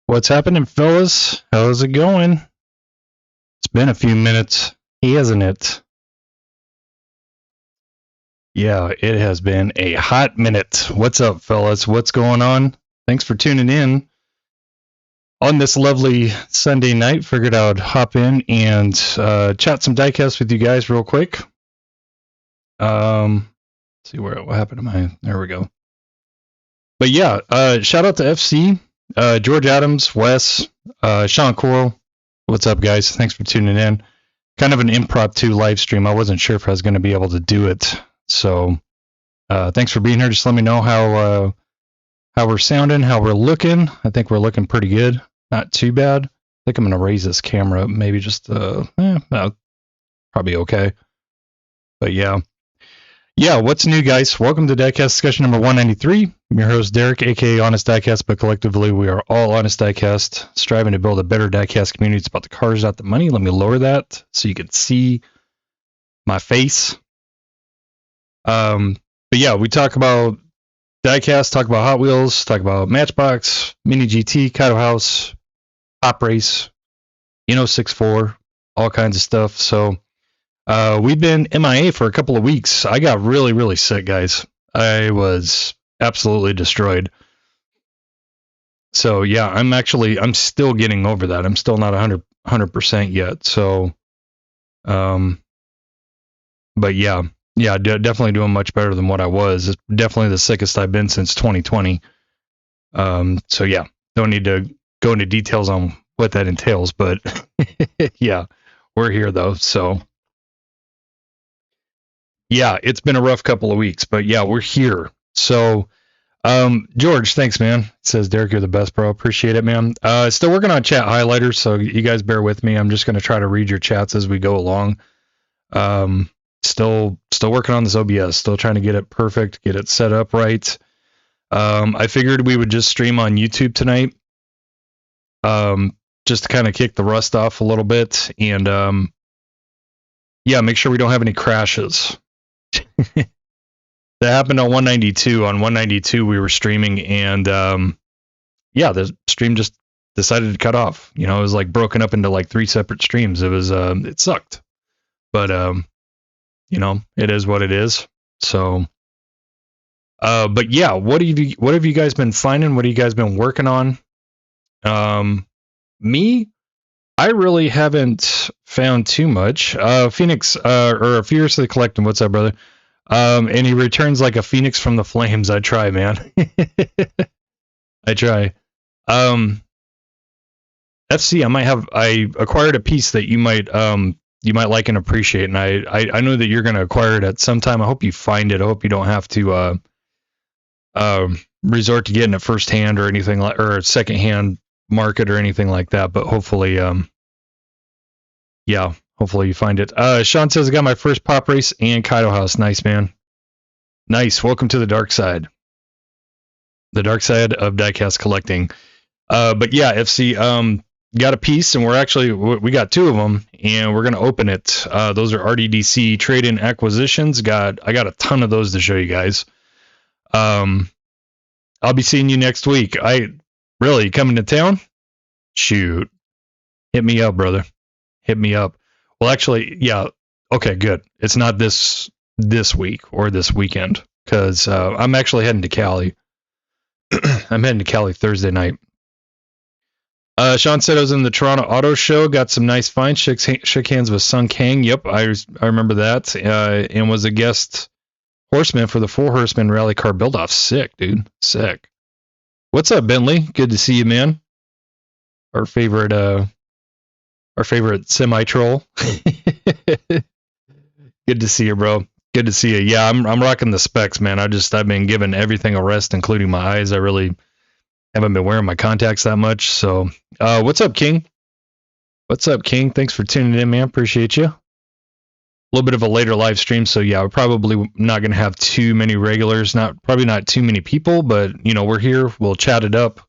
What's happening, fellas? How's it going? It's been a few minutes, hasn't it? Yeah, it has been a hot minute. What's up, fellas? What's going on? Thanks for tuning in on this lovely Sunday night. Figured I'd hop in and chat some diecast with you guys real quick. See what happened to my. There we go. But yeah, shout out to FC, George Adams, Wes, Sean Coral. What's up, guys? Thanks for tuning in. Kind of an impromptu live stream. I wasn't sure if I was going to be able to do it. So thanks for being here. Just let me know how we're sounding, how we're looking. I think we're looking pretty good. Not too bad. I think I'm going to raise this camera up. Maybe just, probably okay. But yeah. Yeah, what's new, guys? Welcome to Diecast discussion number 193. I'm your host, Derek, aka Honest Diecast, but collectively we are all Honest Diecast, striving to build a better diecast community. It's about the cars, not the money. Let me lower that so you can see my face. But yeah, we talk about diecast, talk about Hot Wheels, talk about Matchbox, Mini GT, Kaito House, Pop Race, 6.4, all kinds of stuff. So we've been MIA for a couple of weeks. I got really, really sick, guys. I was absolutely destroyed. So yeah, I'm still getting over that. I'm still not 100% yet. So, but yeah, definitely doing much better than what I was. It's definitely the sickest I've been since 2020. So yeah, don't need to go into details on what that entails, but yeah, we're here though. So yeah, it's been a rough couple of weeks, but yeah, we're here. So, George, thanks, man. It says, Derek, you're the best, bro. Appreciate it, man. Still working on chat highlighters, so you guys bear with me. I'm just going to try to read your chats as we go along. Still working on this OBS, still trying to get it perfect, get it set up right. I figured we would just stream on YouTube tonight, just to kind of kick the rust off a little bit, and yeah, make sure we don't have any crashes. That happened on 192. On 192, we were streaming, and yeah, the stream just decided to cut off. It was like broken up into like 3 separate streams. It was it sucked, but it is what it is. So, but yeah, what have you guys been finding? What have you guys been working on? Me, I really haven't found too much. Phoenix, or Fiercely Collecting, what's up, brother? And he returns like a phoenix from the flames. I try, man. I try. FC, I acquired a piece that you might like and appreciate, and I know that you're gonna acquire it at some time. I hope you find it. I hope you don't have to resort to getting it firsthand or anything like, or secondhand market or anything like that. But hopefully, yeah, hopefully you find it. Sean says, I got my first Pop Race and Kaito House. Nice, man. Nice. Welcome to the dark side. The dark side of diecast collecting. But yeah, FC, got a piece, and we got 2 of them, and we're going to open it. Those are RDDC trade-in acquisitions. I got a ton of those to show you guys. I'll be seeing you next week. Really coming to town? Shoot. Hit me up, brother. Hit me up. Well, actually, yeah. Okay, good. It's not this week or this weekend, because I'm actually heading to Cali. I'm heading to Cali Thursday night. Sean said I was in the Toronto Auto Show. Got some nice finds. Shook hands with Sun Kang. Yep, I remember that. And was a guest horseman for the 4 Horsemen Rally Car Build-Off. Sick, dude. Sick. What's up, Bentley? Good to see you, man. Our favorite semi-troll. Good to see you, bro. Good to see you. Yeah, I'm rocking the specs, man. I've been giving everything a rest, including my eyes. I really haven't been wearing my contacts that much. So, what's up, King? What's up, King? Thanks for tuning in, man. Appreciate you. A little bit of a later live stream, so yeah, we're probably not going to have too many regulars. Probably not too many people, but we're here. We'll chat it up.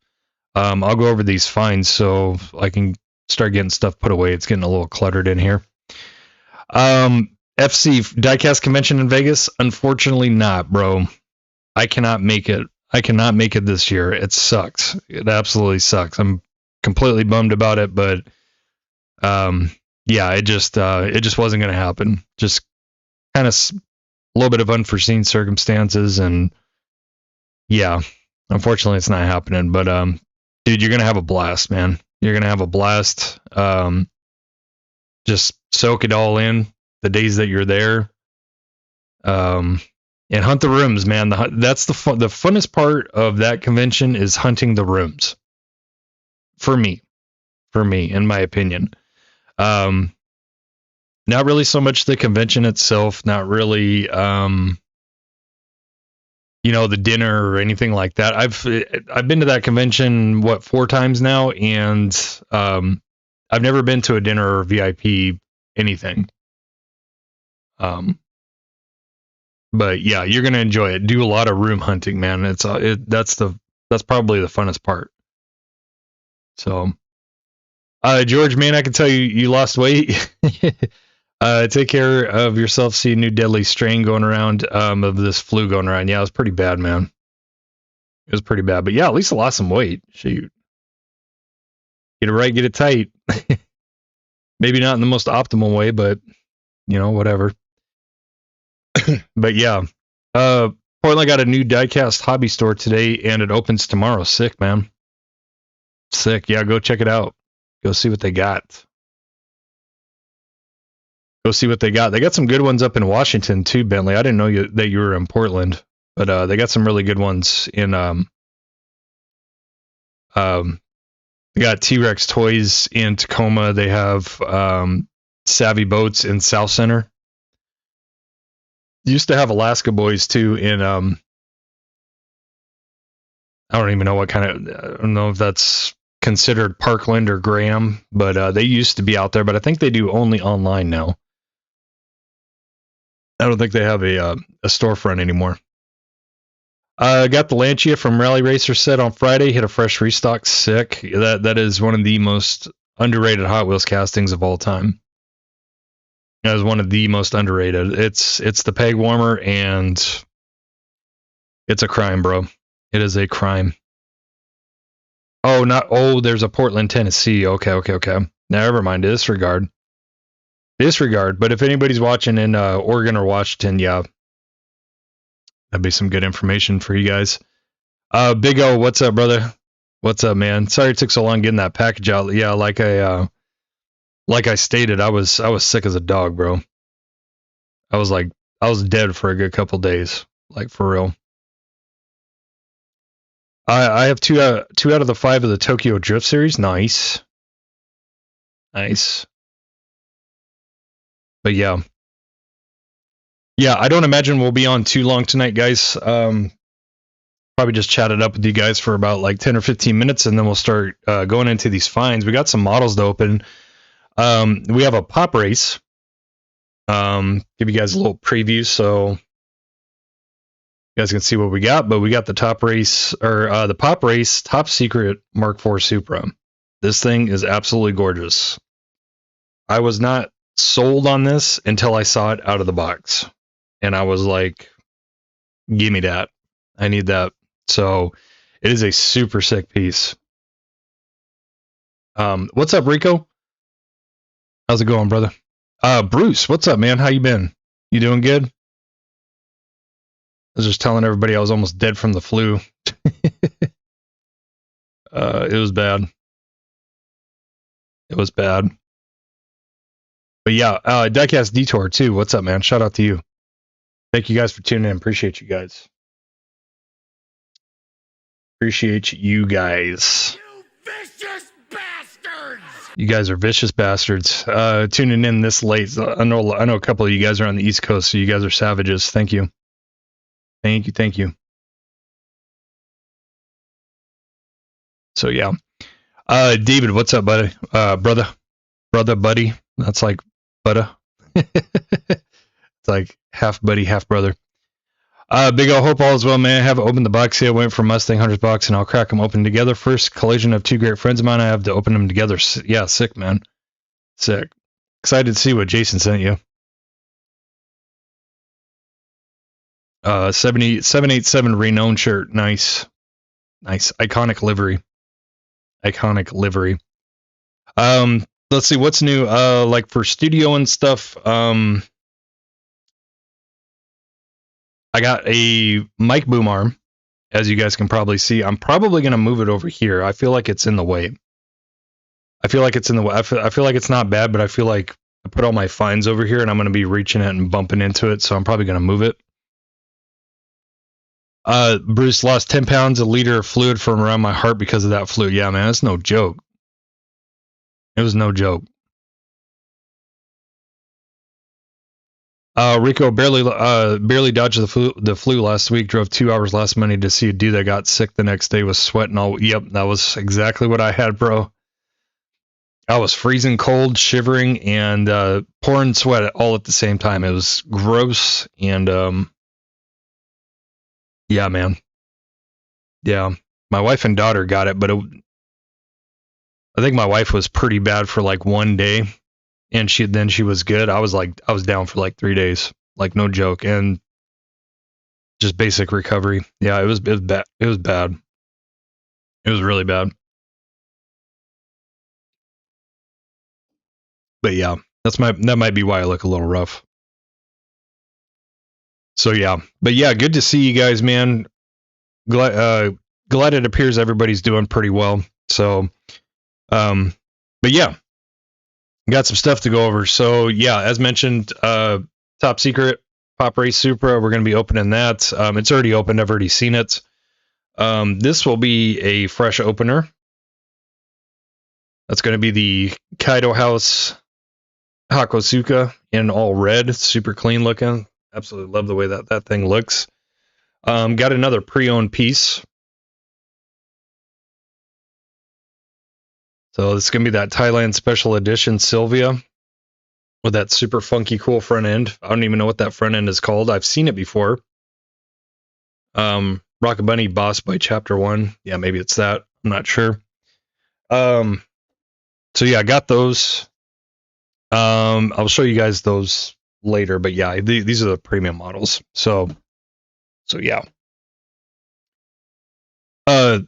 I'll go over these finds so I can start getting stuff put away. It's getting a little cluttered in here. FC Diecast convention in Vegas? Unfortunately not, bro. I cannot make it. I cannot make it this year. It sucks. It absolutely sucks. I'm completely bummed about it, but yeah, it just wasn't going to happen. Just kind of a little bit of unforeseen circumstances, and yeah, unfortunately, it's not happening. But dude, you're gonna have a blast, man. You're gonna have a blast. Just soak it all in the days that you're there. And hunt the rooms, man. That's the funnest part of that convention is hunting the rooms. For me, in my opinion. Not really so much the convention itself, not really, the dinner or anything like that. I've been to that convention, 4 times now, and I've never been to a dinner or VIP anything. But yeah, you're gonna enjoy it. Do a lot of room hunting, man. That's probably the funnest part. So, George, man, I can tell you lost weight. Take care of yourself. See a new deadly strain going around of this flu going around. Yeah, it was pretty bad, man. It was pretty bad. But yeah, at least I lost some weight. Shoot. Get it right, get it tight. Maybe not in the most optimal way, but whatever. But yeah, Portland got a new diecast hobby store today, and it opens tomorrow. Sick, man. Sick. Yeah, go check it out. Go see what they got. Go see what they got. They got some good ones up in Washington too, Bentley. I didn't know that you were in Portland, but they got some really good ones in. They got T-Rex toys in Tacoma. They have Savvy Boats in South Center. Used to have Alaska Boys too in I don't even know what kind of, I don't know if that's considered Parkland or Graham, but they used to be out there, but I think they do only online now. I don't think they have a storefront anymore. Got the Lancia from Rally Racer set on Friday, hit a fresh restock. Sick. That is one of the most underrated Hot Wheels castings of all time. That is one of the most underrated. It's the peg warmer, and it's a crime, bro. It is a crime. There's a Portland, Tennessee. Okay. Never mind. Disregard. But if anybody's watching in Oregon or Washington, yeah, that'd be some good information for you guys. Big O, what's up, brother? What's up, man? Sorry it took so long getting that package out. Yeah, like I stated, I was sick as a dog, bro. I was dead for a good couple days, like for real. I have two out of the 5 of the Tokyo Drift series. Nice. But yeah, I don't imagine we'll be on too long tonight, guys. Probably just chat it up with you guys for about like 10 or 15 minutes, and then we'll start going into these finds. We got some models to open. We have a pop race. Give you guys a little preview so you guys can see what we got. But we got the top race, or the pop race top secret Mark IV Supra. This thing is absolutely gorgeous. I was not sold on this until I saw it out of the box, and I was like, give me that. I need that. So it is a super sick piece. What's up, Rico? How's it going, brother? Bruce, what's up, man? How you been? You doing good? I was just telling everybody I was almost dead from the flu. It was bad. It was bad. But yeah, Diecast Detour too. What's up, man? Shout out to you. Thank you guys for tuning in. Appreciate you guys. Appreciate you guys. You vicious bastards! You guys are vicious bastards. Tuning in this late. I know a couple of you guys are on the East Coast, so you guys are savages. Thank you. Thank you. So yeah. David, what's up, buddy? Brother, buddy. That's like butter. It's like half buddy, half brother. Big O, hope all is well, man. I have opened the box here. Went for Mustang 100 box, and I'll crack them open together. First collision of 2 great friends of mine. I have to open them together. Yeah, sick, man. Sick. Excited to see what Jason sent you. 787 renowned shirt. Nice. Iconic livery. iconic livery. Let's see what's new. Like for studio and stuff. I got a mic boom arm, as you guys can probably see. I'm probably gonna move it over here. I feel like it's in the way. I feel like it's not bad, but I feel like I put all my fines over here, and I'm gonna be reaching it and bumping into it, so I'm probably gonna move it. Bruce lost 10 pounds, a liter of fluid from around my heart because of that fluid. Yeah, man, that's no joke. It was no joke. Rico barely dodged the flu last week. Drove 2 hours last Monday to see a dude that got sick the next day. Was sweating all. Yep, that was exactly what I had, bro. I was freezing cold, shivering, and pouring sweat all at the same time. It was gross, and yeah, man. Yeah, my wife and daughter got it, but I think my wife was pretty bad for like 1 day, and she was good. I was down for like 3 days, like no joke, and just basic recovery. Yeah, it was bad. It was bad. It was really bad. But yeah, that might be why I look a little rough. So yeah, but yeah, good to see you guys, man. Glad it appears everybody's doing pretty well. So, but yeah, got some stuff to go over. So yeah, as mentioned, top secret Pop Race Supra. We're going to be opening that. It's already opened. I've already seen it. This will be a fresh opener. That's going to be the Kaido House Hakosuka in all red. Super clean looking. Absolutely love the way that thing looks. Got another pre-owned piece. So this is going to be that Thailand Special Edition Sylvia with that super funky cool front end. I don't even know what that front end is called. I've seen it before. Rocket Bunny Boss by Chapter 1. Yeah, maybe it's that. I'm not sure. So yeah, I got those. I'll show you guys those later, but yeah, these are the premium models. So yeah. Did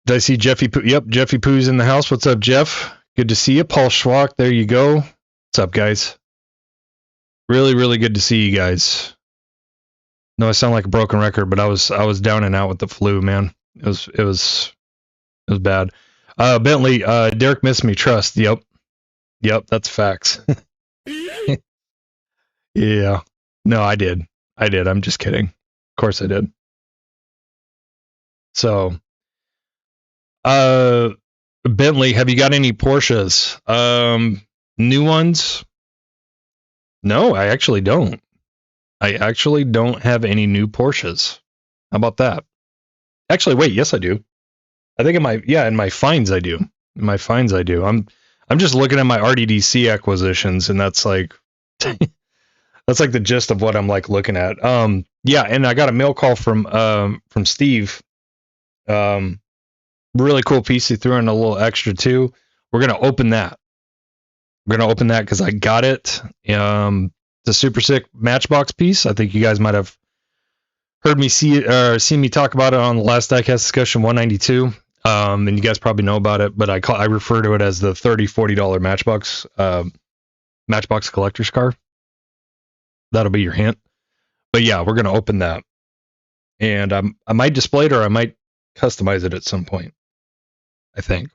I see Jeffy Poo? Yep, Jeffy Poo's in the house. What's up, Jeff? Good to see you. Paul Schwach, there you go. What's up, guys? Really, really good to see you guys. No, I sound like a broken record, but I was down and out with the flu, man. It was bad. Bentley, Derek missed me. Trust. Yep, that's facts. Yeah. No, I did. I'm just kidding. Of course I did. So, Bentley, have you got any Porsches? New ones? No, I actually don't. I actually don't have any new Porsches. How about that? Actually, wait, yes I do. I think in my fines I do. In my fines I do. I'm just looking at my RDDC acquisitions, and that's like that's like the gist of what I'm like looking at. Yeah, and I got a mail call from Steve. Really cool piece. He threw in a little extra too. We're gonna open that. Because I got it. It's a super sick Matchbox piece. I think you guys might have heard me see me talk about it on the last Diecast discussion 192. And you guys probably know about it, but I refer to it as the $30-$40 Matchbox collector's car. That'll be your hint. But yeah, we're gonna open that, and I might display it or I might customize it at some point, I think.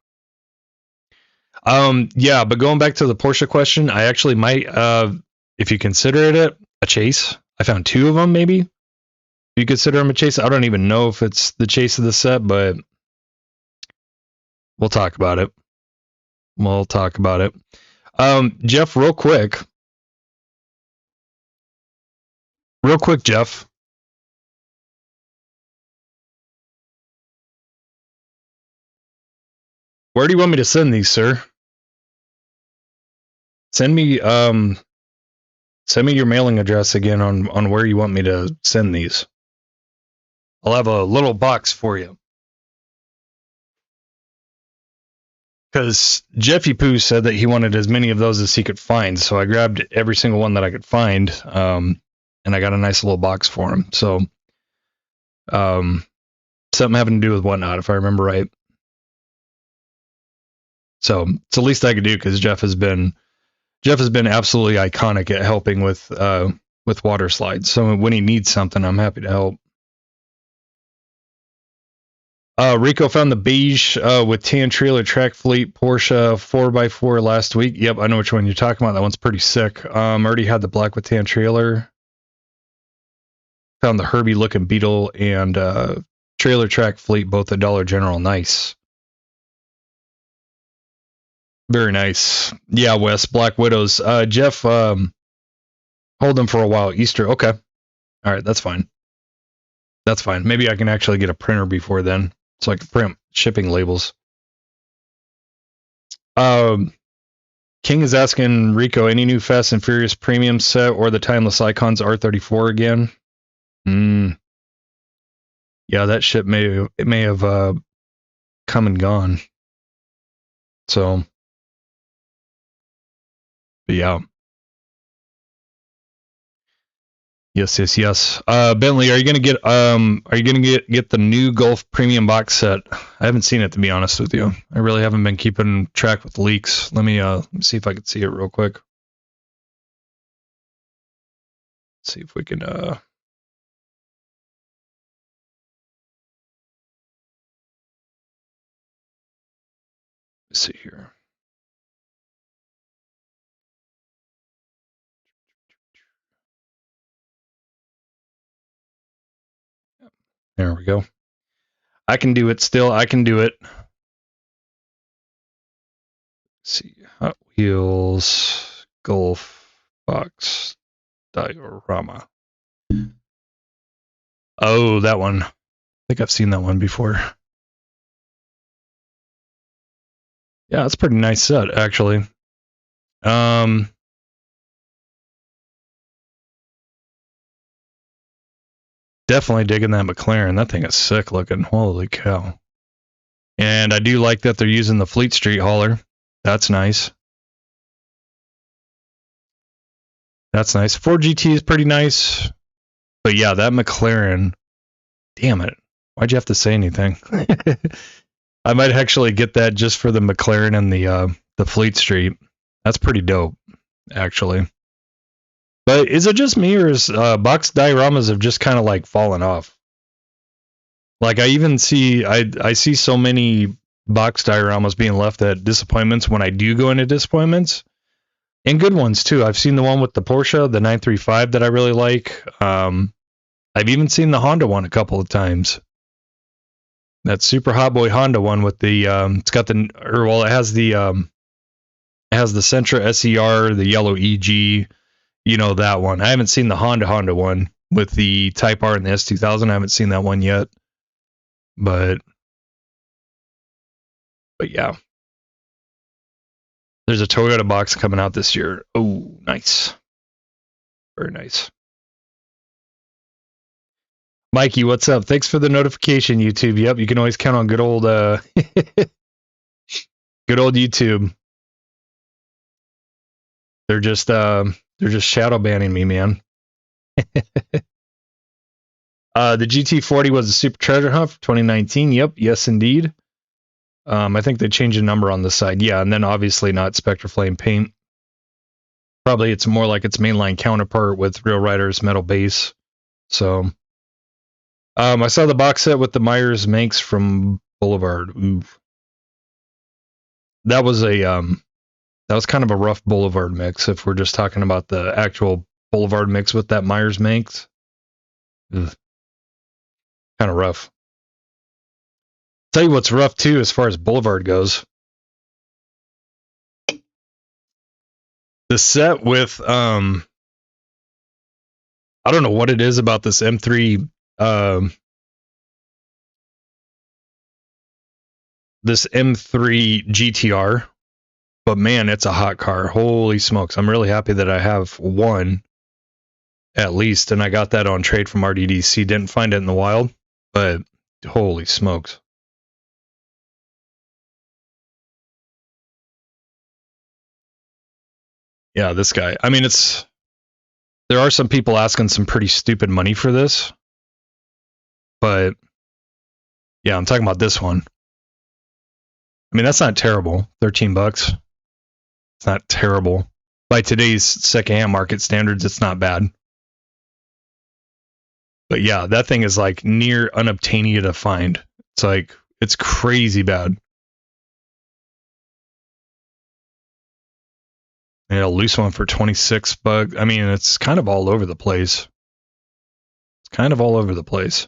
Yeah, but going back to the Porsche question, I actually might, if you consider it a chase. I found 2 of them, maybe. If you consider them a chase, I don't even know if it's the chase of the set, but we'll talk about it. Jeff, real quick, Jeff. Where do you want me to send these, sir? Send me your mailing address again on where you want me to send these. I'll have a little box for you. Because Jeffy Poo said that he wanted as many of those as he could find, so I grabbed every single one that I could find, and I got a nice little box for him. So, something having to do with whatnot, if I remember right. So it's the least I could do because Jeff has been absolutely iconic at helping with water slides. So when he needs something, I'm happy to help. Rico found the beige with tan trailer track fleet Porsche 4x4 last week. Yep, I know which one you're talking about. That one's pretty sick. Already had the black with tan trailer. Found the Herbie looking Beetle and trailer track fleet, both at Dollar General. Nice. Very nice. Yeah, Wes, Black Widows. Jeff, hold them for a while. Easter. Okay. All right, that's fine. That's fine. Maybe I can actually get a printer before then, so I can print shipping labels. King is asking Rico, any new Fast and Furious premium set or the Timeless Icons R34 again? Yeah, that ship may have come and gone. So, but yeah. Yes. Bentley, are you gonna get the new Golf Premium box set? I haven't seen it, to be honest with you. I really haven't been keeping track with leaks. Let me see if I can see it real quick. Let's see if we can let's see here. There we go. I can do it still. I can do it. Let's see. Hot Wheels Golf box diorama. Oh, that one. I think I've seen that one before. Yeah, it's a pretty nice set, actually. Definitely digging that McLaren. That thing is sick looking. Holy cow. And I do like that they're using the Fleet Street hauler. That's nice. That's nice. Ford GT is pretty nice. But yeah, that McLaren. Damn it. Why'd you have to say anything? I might actually get that just for the McLaren and the Fleet Street. That's pretty dope, actually. But is it just me, or is box dioramas have just kind of like fallen off? Like I even see, I see so many box dioramas being left at disappointments when I do go into disappointments, and good ones too. I've seen the one with the Porsche, the 935, that I really like. I've even seen the Honda one a couple of times. That super hot boy Honda one with the it's got the, or well, it has the Sentra SER, the yellow EG. You know that one. I haven't seen the Honda one with the Type R and the S2000. I haven't seen that one yet. But yeah. There's a Toyota box coming out this year. Oh, nice. Very nice. Mikey, what's up? Thanks for the notification, YouTube. Yep, you can always count on good old good old YouTube. They're just shadow banning me, man. The GT40 was a super treasure hunt for 2019. Yep, yes indeed. I think they changed the number on the side. Yeah, and then obviously not Spectre Flame paint. Probably it's more like its mainline counterpart with Real Riders metal base. So I saw the box set with the Myers Manx from Boulevard. Oof. That was kind of a rough Boulevard mix if we're just talking about the actual Boulevard mix with that Myers Manx. Kind of rough. Tell you what's rough too as far as Boulevard goes. The set with I don't know what it is about this M3 this M3 GTR, but man, it's a hot car. Holy smokes. I'm really happy that I have one at least, and I got that on trade from RDDC. Didn't find it in the wild, but holy smokes. Yeah, this guy. I mean, there are some people asking some pretty stupid money for this, but yeah, I'm talking about this one. I mean, that's not terrible. $13. It's not terrible. By today's secondhand market standards, it's not bad. But yeah, that thing is like near unobtainium to find. It's like, it's crazy bad. And a loose one for $26. I mean, it's kind of all over the place. It's kind of all over the place.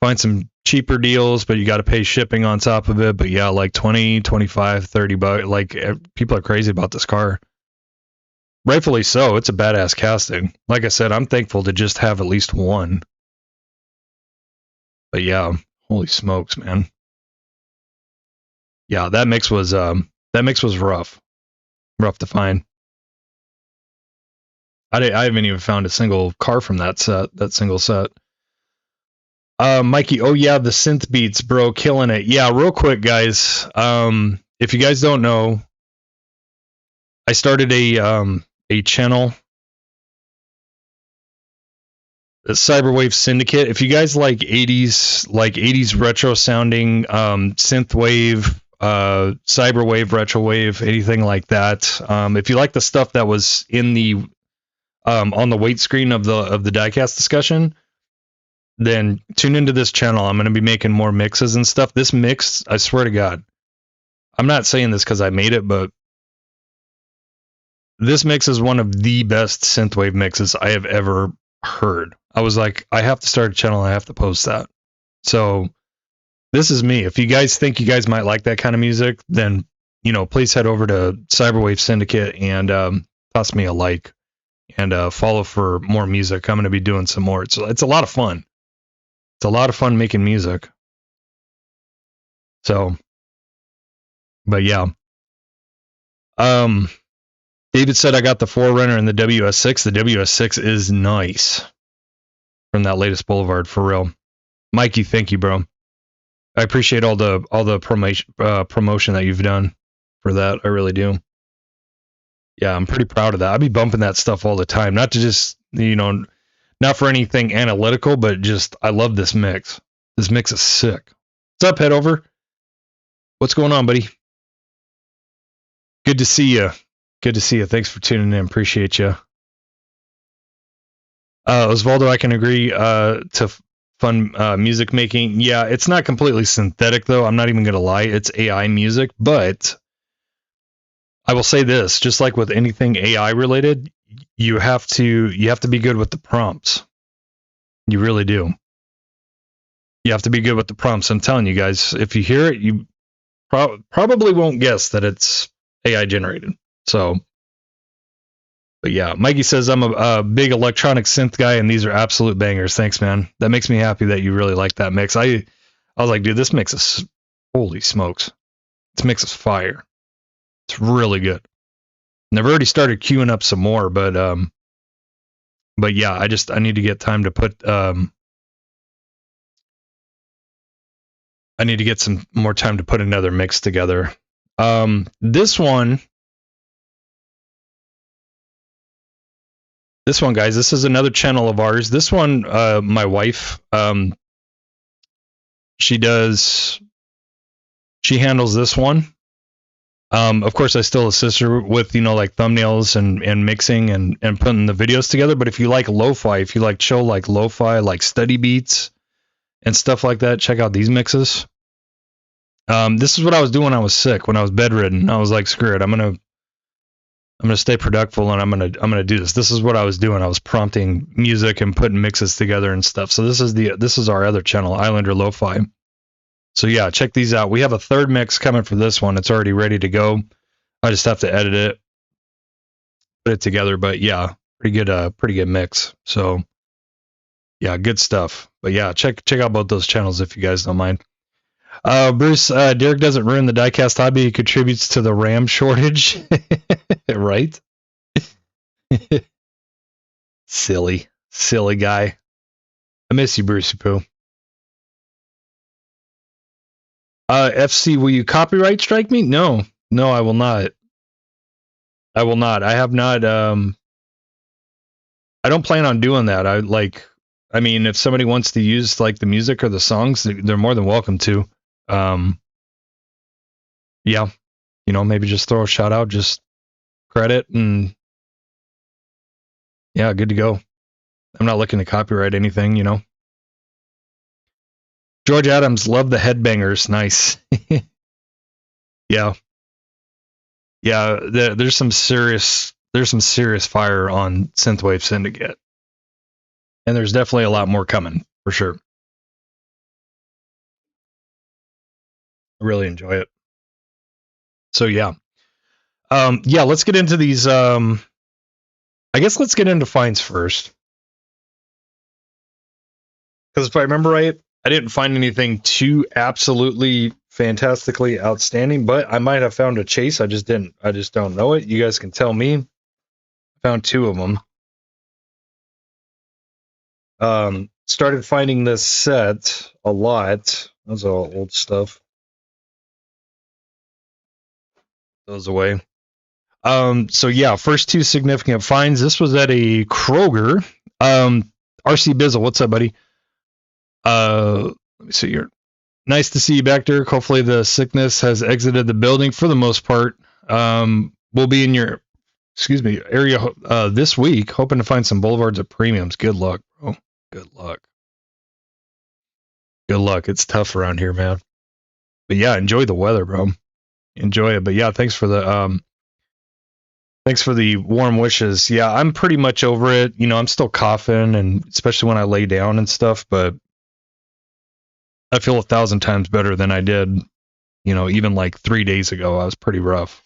Find some cheaper deals, but you got to pay shipping on top of it. But yeah, like 20, 25, $30. Like, people are crazy about this car. Rightfully so. It's a badass casting. Like I said, I'm thankful to just have at least one. But yeah, holy smokes, man. Yeah, that mix was rough. Rough to find. I haven't even found a single car from that single set. Mikey, oh yeah, the synth beats, bro, killing it. Yeah, real quick, guys. If you guys don't know, I started a channel, the Cyberwave Syndicate. If you guys like 80s retro sounding synthwave, cyberwave, retrowave, anything like that. If you like the stuff that was in the on the weight screen of the diecast discussion, then tune into this channel. I'm going to be making more mixes and stuff. This mix, I swear to God, I'm not saying this because I made it, but this mix is one of the best synthwave mixes I have ever heard. I was like, I have to start a channel. I have to post that. So this is me. If you guys think you guys might like that kind of music, then, please head over to Cyberwave Syndicate and toss me a like and follow for more music. I'm going to be doing some more. It's a lot of fun. It's a lot of fun making music. So, but yeah. David said I got the 4Runner and the WS6. The WS6 is nice from that latest Boulevard, for real. Mikey, thank you, bro. I appreciate all the promotion that you've done for that. I really do. Yeah, I'm pretty proud of that. I'll be bumping that stuff all the time. Not to just, not for anything analytical, but just, I love this mix. This mix is sick. What's up, Head Over? What's going on, buddy? Good to see you. Good to see you. Thanks for tuning in. Appreciate you. Osvaldo, I can agree to fun music making. Yeah, it's not completely synthetic, though. I'm not even going to lie. It's AI music, but I will say this, just like with anything AI related, you have to be good with the prompts. You really do. You have to be good with the prompts. I'm telling you guys, if you hear it, you probably won't guess that it's AI generated. So, but yeah, Mikey says I'm a big electronic synth guy, and these are absolute bangers. Thanks, man. That makes me happy that you really like that mix. I was like, dude, this mix is, holy smokes, this mix is fire. It's really good. And I've already started queuing up some more, but yeah, I need to get time to put I need to get some more time to put another mix together. This one, guys, this is another channel of ours. This one, my wife, she handles this one. Of course, I still assist her with, like thumbnails and mixing and putting the videos together. But if you like lo-fi, if you like chill, like lo-fi, like study beats and stuff like that, check out these mixes. This is what I was doing when I was sick, when I was bedridden. I was like, screw it, I'm gonna stay productive and I'm gonna do this. This is what I was doing. I was prompting music and putting mixes together and stuff. So this is our other channel, Islander Lo-Fi. So yeah, check these out. We have a third mix coming for this one. It's already ready to go. I just have to edit it, put it together. But yeah, pretty good mix. So yeah, good stuff. But yeah, check out both those channels if you guys don't mind. Bruce, Derek doesn't ruin the diecast hobby. He contributes to the RAM shortage. Right? Silly guy. I miss you, Brucey Poo. FC, will you copyright strike me? No, I will not. I have not. I don't plan on doing that. I mean, if somebody wants to use like the music or the songs, they're more than welcome to. yeah, maybe just throw a shout out, just credit, and yeah, good to go. I'm not looking to copyright anything, George Adams, love the headbangers. Nice. Yeah. Yeah, there's some serious fire on Synthwave Syndicate. And there's definitely a lot more coming, for sure. I really enjoy it. So yeah. Yeah, let's get into these I guess let's get into finds first. Because if I remember right, I didn't find anything too absolutely fantastically outstanding, but I might have found a chase. I just don't know it. You guys can tell me. I found 2 of them. Started finding this set a lot. That's all old stuff. Those away. So yeah, first 2 significant finds. This was at a Kroger. RC Bizzle, what's up, buddy? Let me see here. Nice to see you back, Dirk. Hopefully the sickness has exited the building for the most part. We'll be in your area this week, hoping to find some boulevards at premiums. Good luck, bro. Good luck. Good luck. It's tough around here, man. But yeah, enjoy the weather, bro. Enjoy it. But yeah, thanks for the warm wishes. Yeah, I'm pretty much over it. I'm still coughing, and especially when I lay down and stuff, but I feel 1,000 times better than I did, even like 3 days ago. I was pretty rough.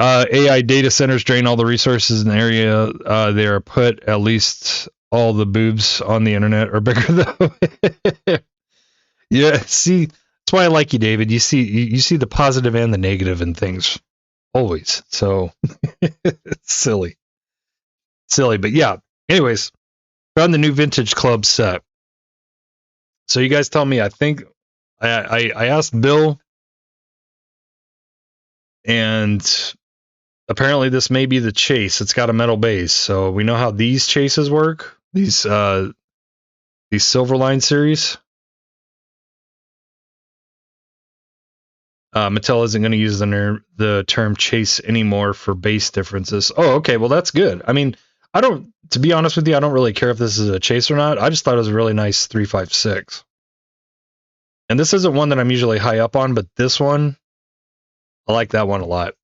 AI data centers drain all the resources in the area. They are put, at least all the boobs on the internet are bigger though. Yeah, see, that's why I like you, David. You see the positive and the negative in things always. So it's silly, but yeah. Anyways, found the new Vintage Club set. So you guys tell me. I think I asked Bill, and apparently this may be the chase. It's got a metal base, so we know how these chases work. These Silverline series. Mattel isn't going to use the term chase anymore for base differences. Oh, okay. Well, that's good. I mean, to be honest with you, I don't really care if this is a chase or not. I just thought it was a really nice 356. And this isn't one that I'm usually high up on, but this one, I like that one a lot.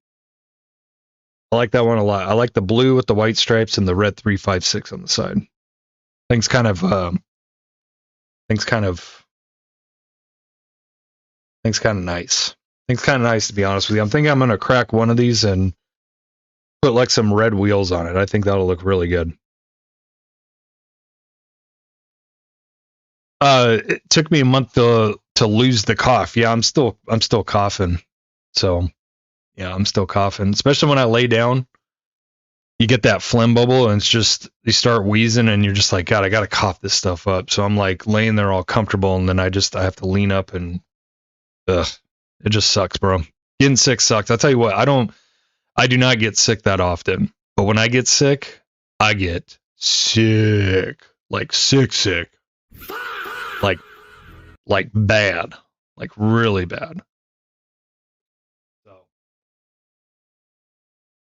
I like the blue with the white stripes and the red 356 on the side. Things kind of nice. Things kind of nice, to be honest with you. I'm thinking I'm going to crack one of these and put like some red wheels on it. I think that'll look really good. It took me a month to lose the cough. Yeah, I'm still coughing. So, yeah, I'm still coughing. Especially when I lay down, you get that phlegm bubble, and it's just, you start wheezing, and you're just like, God, I got to cough this stuff up. So I'm like laying there all comfortable, and then I have to lean up, and it just sucks, bro. Getting sick sucks. I tell you what, I do not get sick that often, but when I get sick, I get sick, like sick, like bad, like really bad.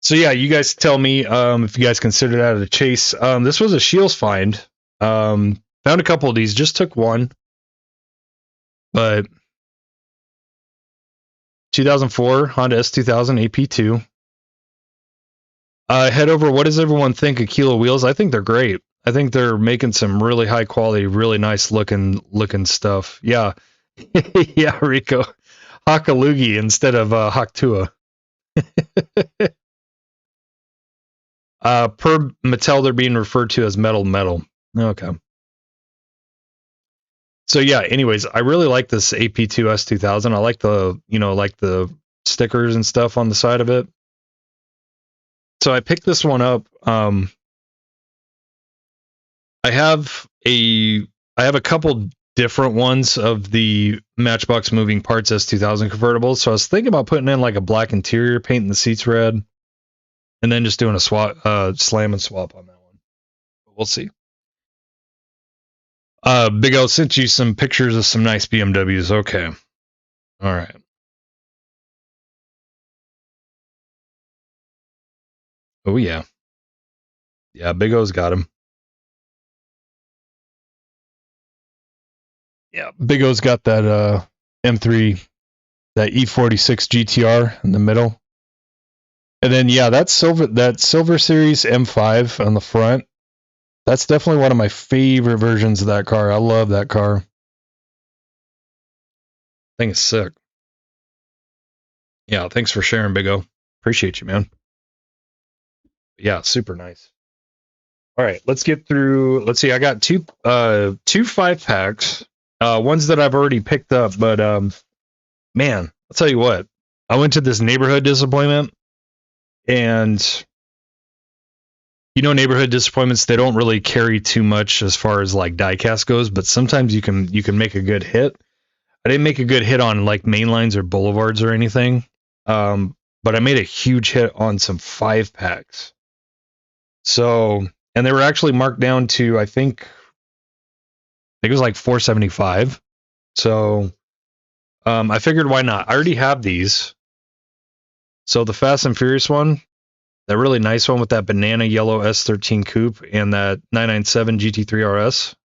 So yeah, you guys tell me if you guys consider that a chase. This was a Shields find. Found a couple of these, just took one, but 2004 Honda S2000 AP2. Head over. What does everyone think of Kilo wheels? I think they're great. I think they're making some really high quality, really nice looking stuff. Yeah, yeah, Rico, Hakalugi instead of Haktua. Per Mattel, they're being referred to as metal. Okay. So yeah, anyways, I really like this AP2 S2000. I like the stickers and stuff on the side of it. So I picked this one up. I have a couple different ones of the Matchbox Moving Parts S2000 convertibles. So I was thinking about putting in like a black interior, painting the seats red, and then just doing a slam and swap on that one. We'll see. Big O sent you some pictures of some nice BMWs. Okay. All right. Oh yeah. Yeah, Big O's got him. Yeah, Big O's got that M3, that E46 GTR in the middle. And then yeah, that silver series M5 on the front. That's definitely one of my favorite versions of that car. I love that car. Thing is sick. Yeah, thanks for sharing, Big O. Appreciate you, man. Yeah, super nice. All right, let's get through. Let's see. I got two 5-packs. Ones that I've already picked up, but man, I'll tell you what. I went to this neighborhood disappointment, and neighborhood disappointments, they don't really carry too much as far as like diecast goes, but sometimes you can make a good hit. I didn't make a good hit on like main lines or boulevards or anything, but I made a huge hit on some 5-packs. So, and they were actually marked down to I think it was like $475. So, I figured why not? I already have these. So the Fast and Furious one, that really nice one with that banana yellow S13 coupe and that 997 GT3 RS.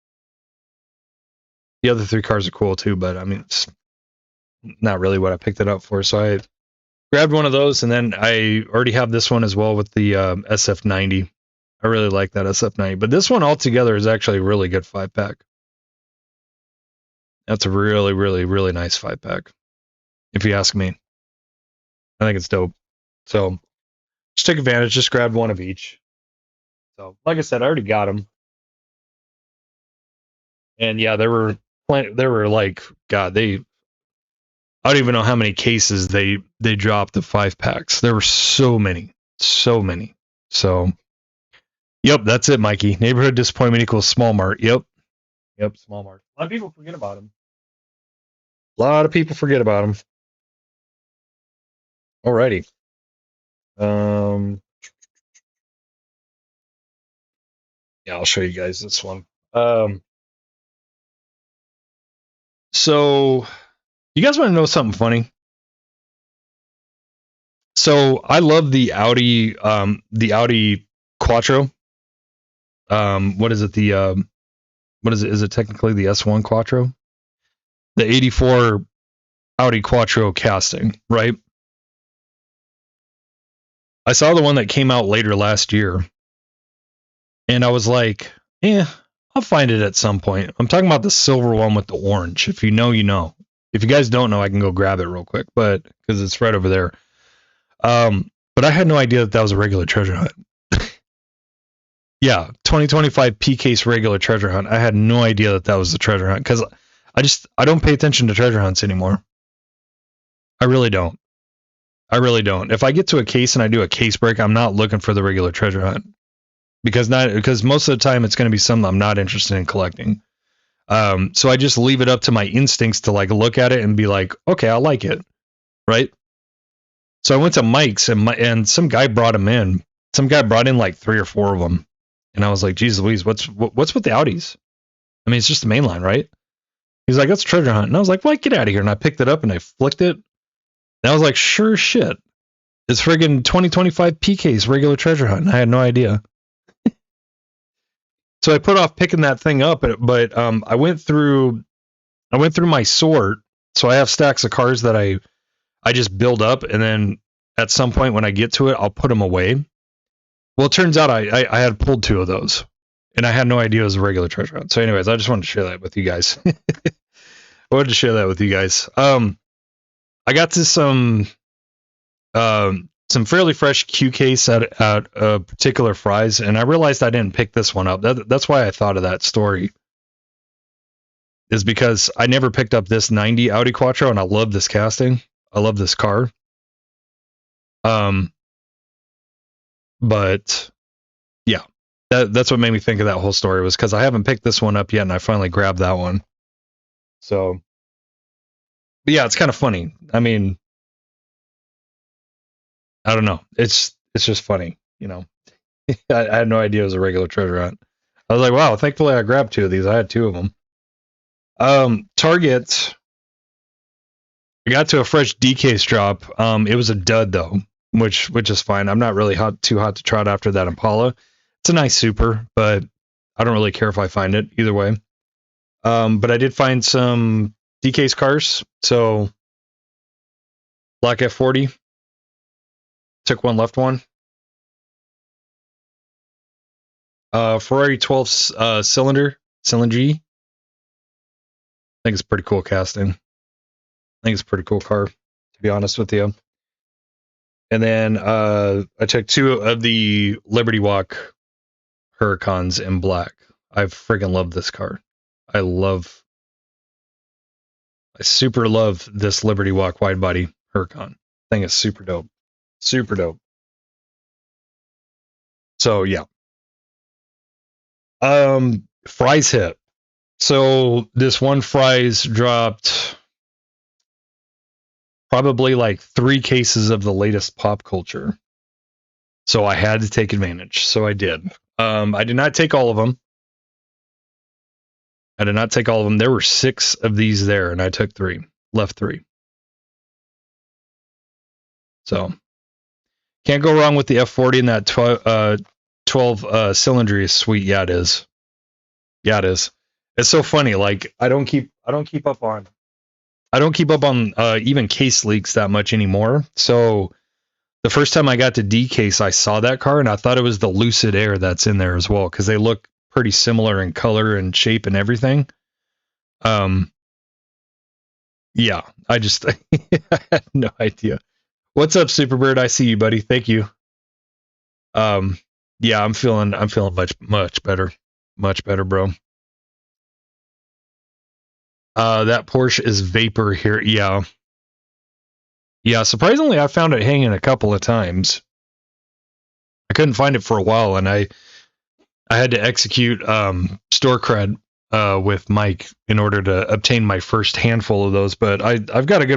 The other 3 cars are cool too, but I mean, it's not really what I picked it up for. So I grabbed one of those, and then I already have this one as well with the SF90. I really like that SF90, but this one altogether is actually a really good 5-pack. That's a really, really, really nice 5-pack, if you ask me. I think it's dope. So just take advantage. Just grab one of each. So, like I said, I already got them. And yeah, there were like, God, I don't even know how many cases they dropped of 5-packs. There were so many. So, yep, that's it, Mikey. Neighborhood disappointment equals small mart. Yep, small mart. A lot of people forget about them. Alrighty. Yeah, I'll show you guys this one. So you guys want to know something funny? So I love the Audi Quattro. What is it? Is it technically the S1 Quattro? The 84 Audi Quattro casting, right? I saw the one that came out later last year, and I was like, I'll find it at some point. I'm talking about the silver one with the orange. If you know, you know. If you guys don't know, I can go grab it real quick, but because it's right over there. But I had no idea that was a regular treasure hunt. Yeah, 2025 P-Case regular treasure hunt. I had no idea that was the treasure hunt because I don't pay attention to treasure hunts anymore. I really don't. If I get to a case and I do a case break, I'm not looking for the regular treasure hunt because most of the time it's going to be something I'm not interested in collecting. So I just leave it up to my instincts to like look at it and be like, okay, I like it, right? So I went to Mike's and some guy brought them in. Some guy brought in like 3 or 4 of them, and I was like, "Jesus Louise, what's with the Audis? I mean, it's just the main line, right?" He's like, "That's a treasure hunt," and I was like, "What? Get out of here!" And I picked it up and I flicked it, and I was like, "Sure shit, it's friggin' 2025 P-Case regular treasure hunt." And I had no idea. So I put off picking that thing up, but I went through my sort. So I have stacks of cars that I just build up, and then at some point when I get to it, I'll put them away. Well, it turns out I had pulled 2 of those, and I had no idea it was a regular treasure hunt. So anyways, I just wanted to share that with you guys. I got to some fairly fresh Q case at a particular Fry's, and I realized I didn't pick this one up. That's why I thought of that story. Is because I never picked up this 90 Audi Quattro, and I love this casting. I love this car. But yeah, that's what made me think of that whole story was because I haven't picked this one up yet, and I finally grabbed that one. So, but yeah, it's kind of funny. I mean, I don't know. It's just funny, you know. I had no idea it was a regular treasure hunt. I was like, wow, thankfully I grabbed 2 of these. I had 2 of them. Target. I got to a fresh Diecast drop. It was a dud though. which is fine. I'm not really too hot to trot after that Impala. It's a nice super, but I don't really care if I find it either way. But I did find some Diecast cars. So Black F40, took one, left one. Ferrari 12 cylinder G. I think it's pretty cool casting. I think it's a pretty cool car, to be honest with you. And then I took 2 of the Liberty Walk Huracans in black. I freaking love this car. I super love this Liberty Walk wide body Huracan. I think it's super dope. Super dope. So yeah. Fries hit. So this one Fries dropped probably like 3 cases of the latest pop culture. So I had to take advantage. So I did. I did not take all of them. There were 6 of these there, and I took 3. Left 3. So can't go wrong with the F40, and that 12 cylinder is sweet. Yeah, it is. Yeah, it is. It's so funny. Like I don't keep up on even case leaks that much anymore. So the first time I got to D-Case, I saw that car and I thought it was the Lucid Air that's in there as well, because they look pretty similar in color and shape and everything. Yeah, I just I had no idea. What's up, Superbird? I see you, buddy. Thank you. Yeah, I'm feeling much better. Much better, bro. That Porsche is vapor here. Yeah. Yeah, surprisingly, I found it hanging a couple of times. I couldn't find it for a while, and I had to execute store cred with Mike in order to obtain my first handful of those. But I've got a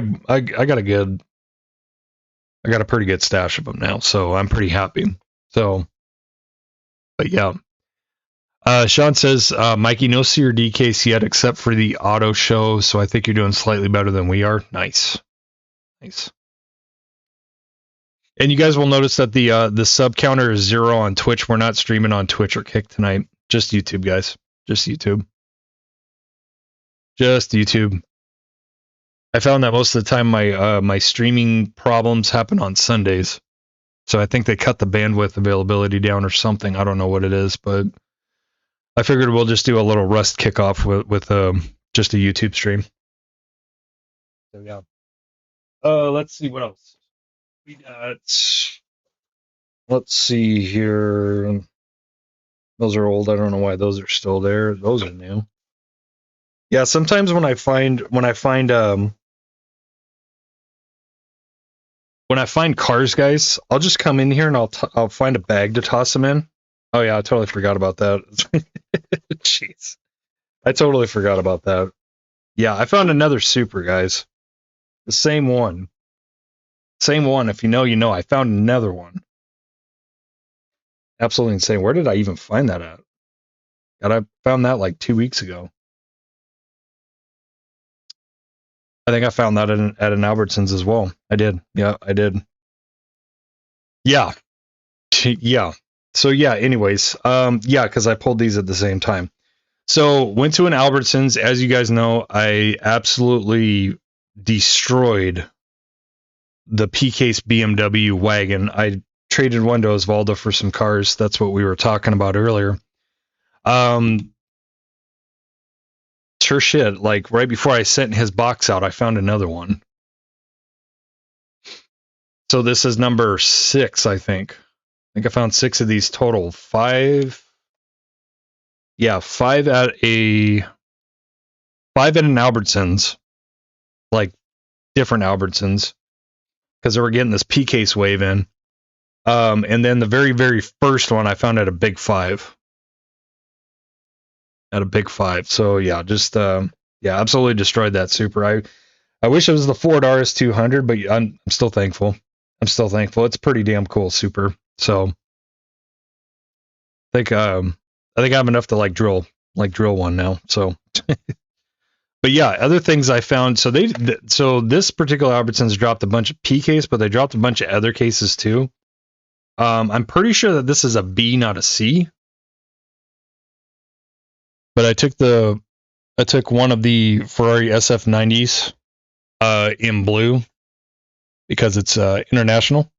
pretty good stash of them now, so I'm pretty happy. So, but yeah. Sean says, Mikey, no CRD case yet except for the auto show, so I think you're doing slightly better than we are. Nice. And you guys will notice that the sub counter is 0 on Twitch. We're not streaming on Twitch or Kick tonight. Just YouTube, guys. Just YouTube. I found that most of the time my streaming problems happen on Sundays. So I think they cut the bandwidth availability down or something. I don't know what it is, but I figured we'll just do a little Rust kickoff with just a YouTube stream. So yeah. Let's see what else. We got. Let's see here. Those are old. I don't know why those are still there. Those are new. Yeah, sometimes when I find cars, guys, I'll just come in here and I'll find a bag to toss them in. Oh yeah, I totally forgot about that. Jeez. I totally forgot about that. Yeah, I found another super, guys. The same one. Same one. If you know, you know. I found another one. Absolutely insane. Where did I even find that at? God, I found that like 2 weeks ago. I think I found that at an Albertsons as well. I did. Yeah, I did. Yeah. Yeah. So yeah, anyways, yeah, because I pulled these at the same time. So went to an Albertsons. As you guys know, I absolutely destroyed the P-Case BMW wagon. I traded one to Osvaldo for some cars. That's what we were talking about earlier. Sure shit, like right before I sent his box out, I found another one. So this is number 6, I think. I found 6 of these total. 5. Yeah, 5 at an Albertsons. Like different Albertsons. Because they were getting this P-Case wave in. And then the very, very first one I found at a Big 5. At a Big 5. So yeah, just yeah, absolutely destroyed that super. I wish it was the Ford RS200, but I'm still thankful. It's a pretty damn cool super. So I think I have enough to drill one now. So But yeah, other things I found. So this particular Albertsons dropped a bunch of P case, but they dropped a bunch of other cases too. I'm pretty sure that this is a B, not a C. But I took one of the Ferrari SF90s in blue because it's international.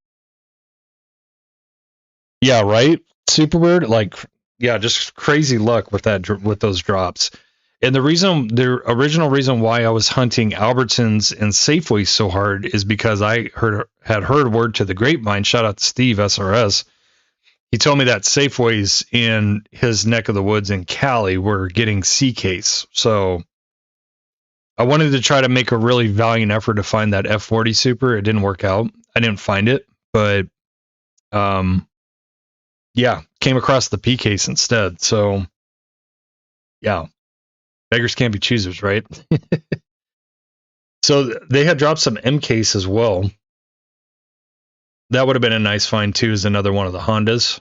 Yeah, right. Super weird. Like, yeah, just crazy luck with those drops. And the original reason why I was hunting Albertsons and Safeway so hard is because I had heard word to the grapevine. Shout out to Steve SRS. He told me that Safeways in his neck of the woods in Cali were getting C case. So I wanted to try to make a really valiant effort to find that F40 Super. It didn't work out. I didn't find it, but yeah, came across the P case instead. So yeah, beggars can't be choosers, right? So they had dropped some M case as well. That would have been a nice find too, is another one of the Hondas.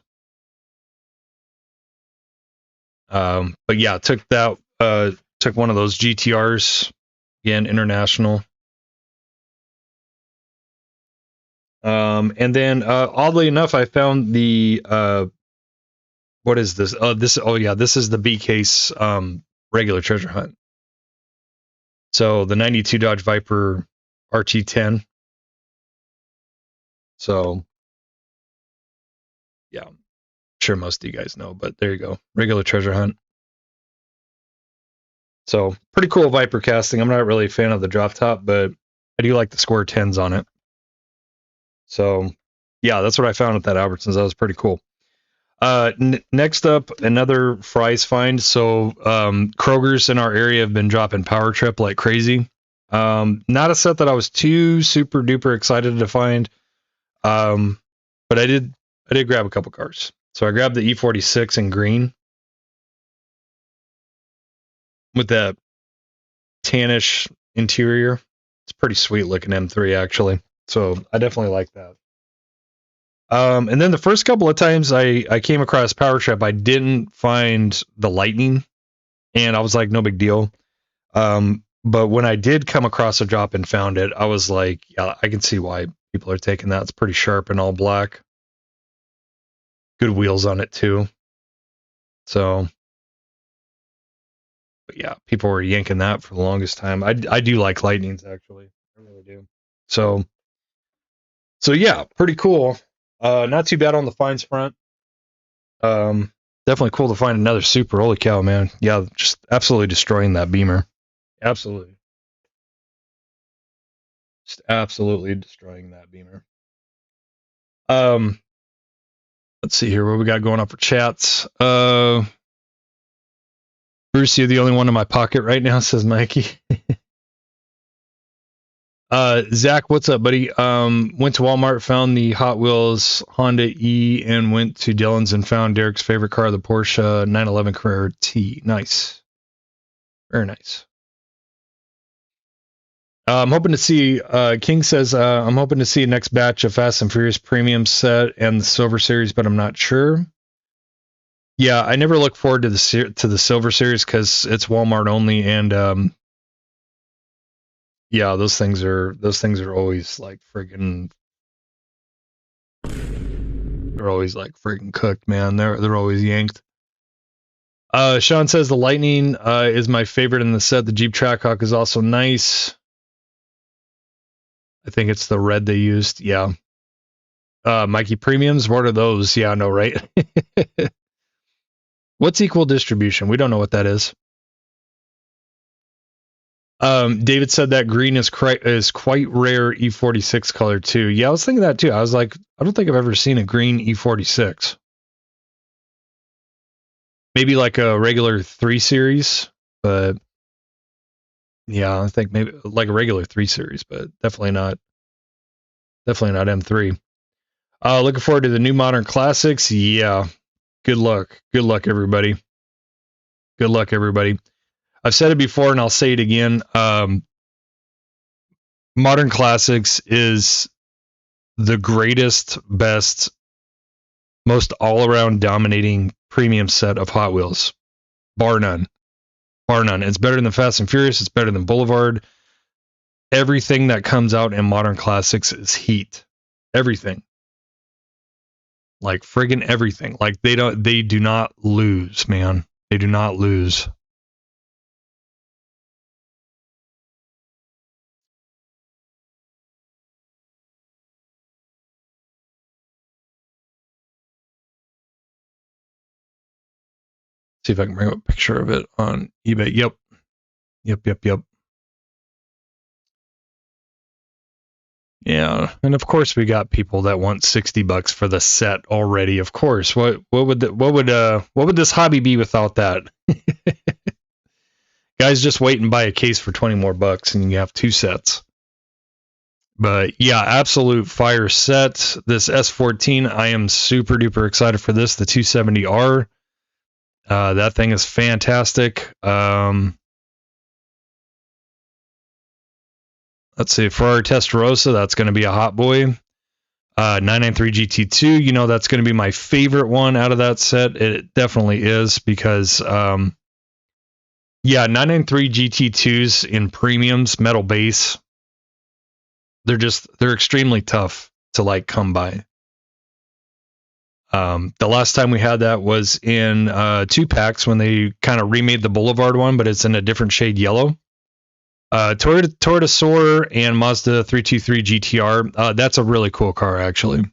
But yeah, took one of those GTRs, again, international. And then oddly enough, I found the what is this? This is the B case regular treasure hunt. So the 92 Dodge Viper RT10. So yeah, I'm sure most of you guys know, but there you go. Regular treasure hunt. So pretty cool Viper casting. I'm not really a fan of the drop top, but I do like the square 10s on it. So yeah, that's what I found at that Albertsons. That was pretty cool. Next up, another Fry's find. So Kroger's in our area have been dropping Power Trip like crazy. Not a set that I was too super duper excited to find. But I did grab a couple cars. So I grabbed the E46 in green with that tannish interior. It's pretty sweet looking M3 actually. So I definitely like that. And then the first couple of times I came across Power Trip, I didn't find the Lightning, and I was like, no big deal. But when I did come across a drop and found it, I was like, yeah, I can see why people are taking that. It's pretty sharp and all black. Good wheels on it too. So, but yeah, people were yanking that for the longest time. I do like Lightnings actually. I really do. So yeah, pretty cool. Not too bad on the finds front. Definitely cool to find another Super. Holy cow, man. Yeah, just absolutely destroying that Beamer. Absolutely. Just absolutely destroying that Beamer. Let's see here what we got going on for chats. Bruce, you're the only one in my pocket right now, says Mikey. Zach, what's up, buddy? Went to Walmart, found the Hot Wheels Honda E, and went to Dillon's and found Derek's favorite car, the Porsche 911 Carrera T. Nice. Very nice. I'm hoping to see, King says, I'm hoping to see a next batch of Fast and Furious Premium set and the Silver Series, but I'm not sure. Yeah, I never look forward to the Silver Series because it's Walmart only, and yeah, those things are always like friggin'. They're always like friggin' cooked, man. They're always yanked. Sean says the Lightning is my favorite in the set. The Jeep Trackhawk is also nice. I think it's the red they used. Yeah. Mikey Premiums, what are those? Yeah, I know, right? What's equal distribution? We don't know what that is. David said that green is quite rare E46 color too. Yeah, I was thinking that too. I was like, I don't think I've ever seen a green E46. Maybe like a regular 3 Series, but yeah, I think maybe like a regular 3 Series, but definitely not M3. Looking forward to the new modern classics. Yeah. Good luck, everybody. Good luck, everybody. I've said it before and I'll say it again. Modern Classics is the greatest, best, most all-around dominating premium set of Hot Wheels, bar none. bar none. It's better than Fast and Furious. It's better than Boulevard. Everything that comes out in Modern Classics is heat. Everything. Like friggin' everything. Like they do not lose, man. They do not lose. See if I can bring up a picture of it on eBay. Yep. Yeah, and of course we got people that want $60 for the set already. Of course, what would this hobby be without that? Guys, just wait and buy a case for 20 more bucks, and you have 2 sets. But yeah, absolute fire set. This S14, I am super duper excited for this. The 270R, that thing is fantastic. Let's see, Ferrari Testarossa, that's going to be a hot boy. 993 GT2, you know, that's going to be my favorite one out of that set. It definitely is because, yeah, 993 GT2s in premiums, metal base, they're extremely tough to like come by. The last time we had that was in 2-packs when they kind of remade the Boulevard one, but it's in a different shade yellow. Toyota Soarer and Mazda 323 GTR. That's a really cool car, actually.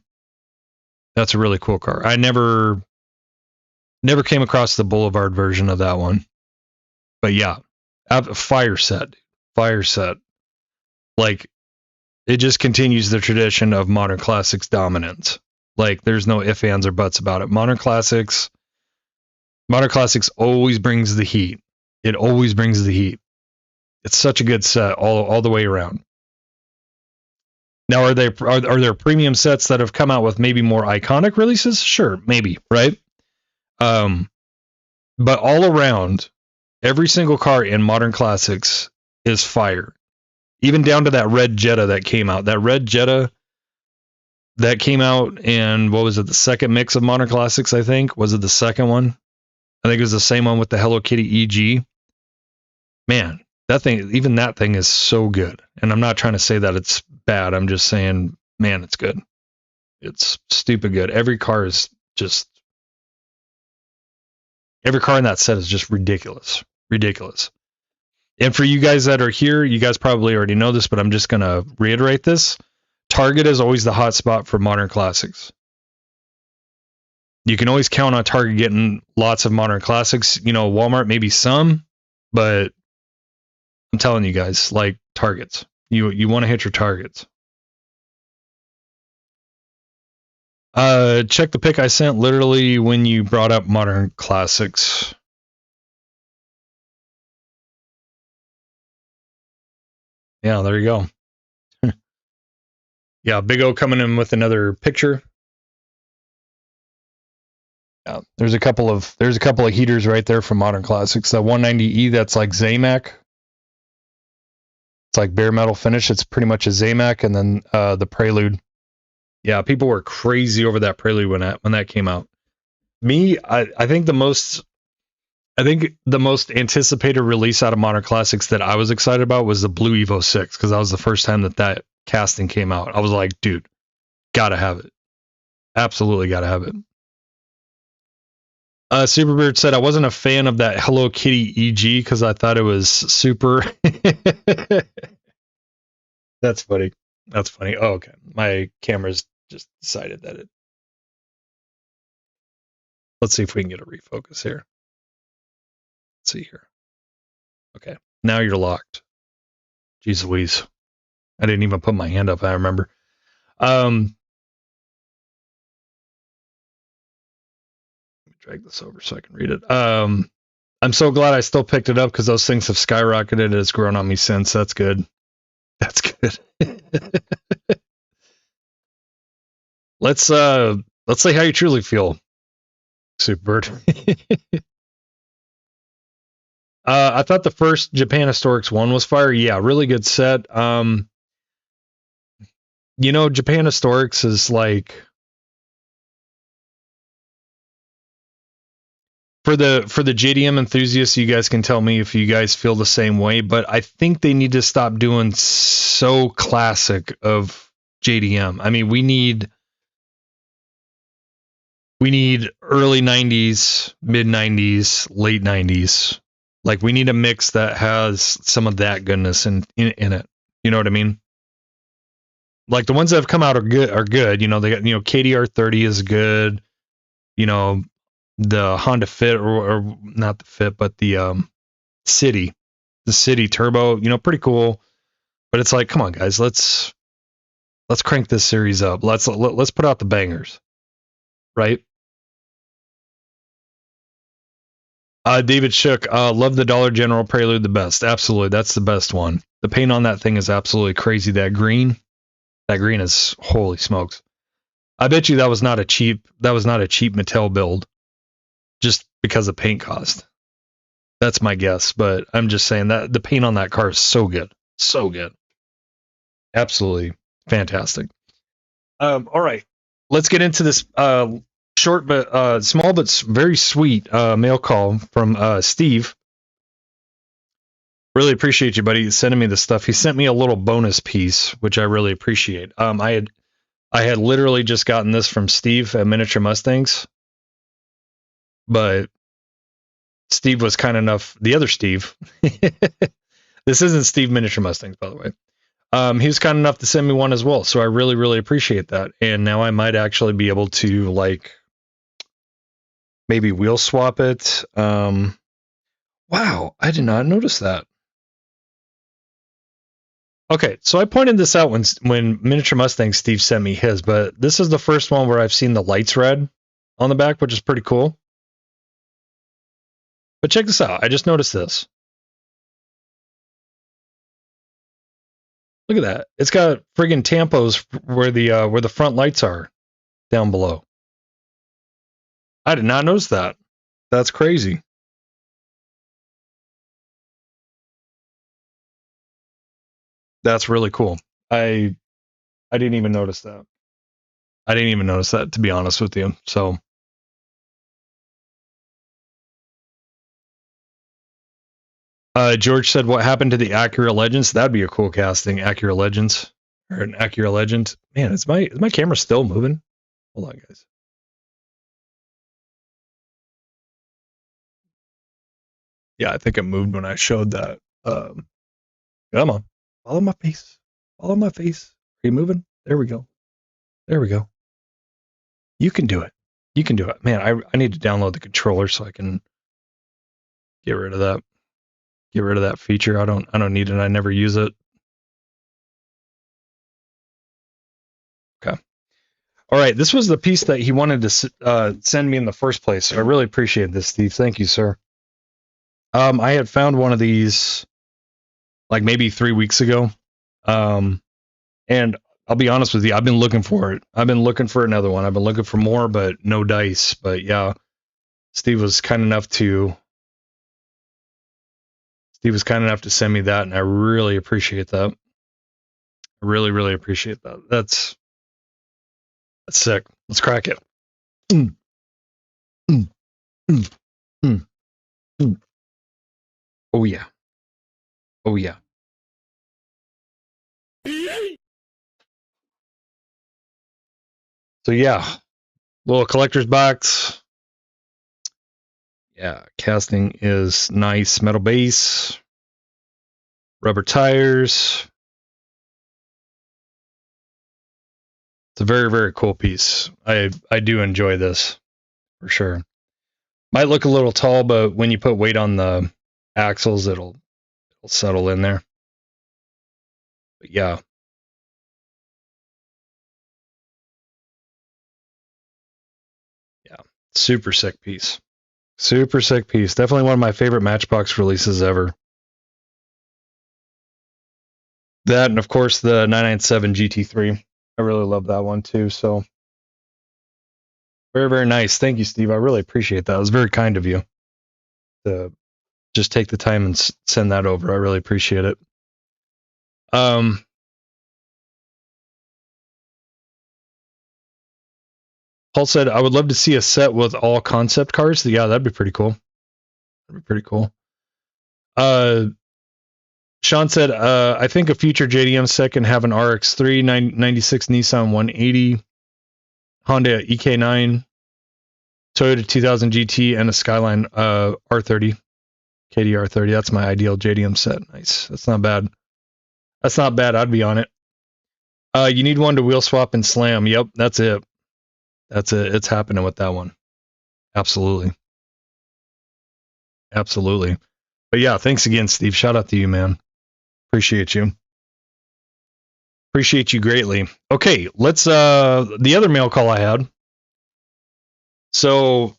That's a really cool car. I never came across the Boulevard version of that one. But yeah, fire set. Like, it just continues the tradition of Modern Classics dominance. Like, there's no ifs, ands, or buts about it. Modern Classics always brings the heat. It always brings the heat. It's such a good set all the way around. Now, are there premium sets that have come out with maybe more iconic releases? Sure, maybe, right? But all around, every single car in Modern Classics is fire. Even down to that red Jetta that came out. That red Jetta that came out in, what was it, the second mix of Modern Classics, I think? Was it the second one? I think it was the same one with the Hello Kitty EG. Man, that thing is so good. And I'm not trying to say that it's bad. I'm just saying, man, it's good. It's stupid good. Every car in that set is just ridiculous. And for you guys that are here, you guys probably already know this, but I'm just going to reiterate this. Target is always the hot spot for Modern Classics. You can always count on Target getting lots of Modern Classics. You know, Walmart maybe some, but I'm telling you guys, like Targets. You want to hit your targets. Check the pic I sent literally when you brought up Modern Classics. Yeah, there you go. Yeah, Big O coming in with another picture. Yeah, there's a couple of heaters right there from Modern Classics. That 190E, that's like Zamac. It's like bare metal finish. It's pretty much a Zamac, and then the Prelude. Yeah, people were crazy over that Prelude when that came out. I think the most anticipated release out of Modern Classics that I was excited about was the Blue Evo 6, because that was the first time that casting came out. I was like, dude, gotta have it. Absolutely gotta have it. Superbird said, I wasn't a fan of that Hello Kitty EG because I thought it was super. That's funny. Oh, okay. My camera's just decided that it. Let's see if we can get a refocus here. Let's see here. Okay. Now you're locked. Jeez Louise. I didn't even put my hand up, I remember. Let me drag this over so I can read it. I'm so glad I still picked it up because those things have skyrocketed. It's grown on me since. That's good. Let's say how you truly feel, Superbird. I thought the first Japan Historics 1 was fire. Yeah, really good set. You know, Japan Historics is like, for the JDM enthusiasts, you guys can tell me if you guys feel the same way, but I think they need to stop doing so classic of JDM. I mean, we need early 90s, mid 90s, late 90s. Like, we need a mix that has some of that goodness in it. You know what I mean? Like, the ones that have come out are good. You know, they got, you know, KDR 30 is good. You know, the Honda Fit or not the Fit, but the City Turbo, you know, pretty cool. But it's like, come on, guys, let's crank this series up. Let's put out the bangers, right? David Shook, love the Dollar General Prelude the best. Absolutely, that's the best one. The paint on that thing is absolutely crazy. That green is, holy smokes. I bet you that was not a cheap Mattel build, just because of paint cost. That's my guess, but I'm just saying that the paint on that car is so good, absolutely fantastic. All right, let's get into this short but small but very sweet mail call from Steve. Really appreciate you, buddy, sending me this stuff. He sent me a little bonus piece, which I really appreciate. I had literally just gotten this from Steve at Miniature Mustangs, but Steve was kind enough. The other Steve, this isn't Steve Miniature Mustangs, by the way. He was kind enough to send me one as well, so I really, really appreciate that. And now I might actually be able to, like, maybe wheel swap it. Wow, I did not notice that. Okay, so I pointed this out when Miniature Mustang Steve sent me his, but this is the first one where I've seen the lights red on the back, which is pretty cool. But check this out. I just noticed this. Look at that. It's got friggin' tampos where the front lights are down below. I did not notice that. That's crazy. That's really cool. I didn't even notice that. To be honest with you. So George said, what happened to the Acura Legends? That'd be a cool casting. Acura Legends. Or an Acura Legend. Man, is my camera still moving? Hold on, guys. Yeah, I think it moved when I showed that. Come on. Follow my face. Are you moving? There we go. You can do it. Man, I need to download the controller so I can get rid of that. Get rid of that feature. I don't need it. I never use it. Okay. All right. This was the piece that he wanted to send me in the first place. So I really appreciate this, Steve. Thank you, sir. I had found one of these like maybe 3 weeks ago. And I'll be honest with you, I've been looking for it. I've been looking for another one. I've been looking for more, but no dice. But yeah, Steve was kind enough to send me that, and I really appreciate that. I really, really appreciate that. That's sick. Let's crack it. Oh yeah. So yeah, little collector's box. Yeah, casting is nice. Metal base, rubber tires. It's a very, very cool piece. I do enjoy this for sure. Might look a little tall, but when you put weight on the axles, it'll settle in there. But yeah. Yeah, super sick piece. Definitely one of my favorite Matchbox releases ever. That, and of course the 997 GT3. I really love that one too. So very, very nice. Thank you, Steve. I really appreciate that. It was very kind of you to just take the time and send that over. I really appreciate it. Hold Paul said, I would love to see a set with all concept cars. Yeah, that'd be pretty cool. That'd be pretty cool. Sean said, I think a future JDM set can have an RX-3, 96 Nissan 180, Honda EK9, Toyota 2000 GT, and a Skyline R30, KDR30. That's my ideal JDM set. Nice. That's not bad. That's not bad. I'd be on it. You need one to wheel swap and slam. Yep, that's it. That's it. It's happening with that one. Absolutely. Absolutely. But yeah, thanks again, Steve. Shout out to you, man. Appreciate you. Appreciate you greatly. Okay, let's the other mail call I had. So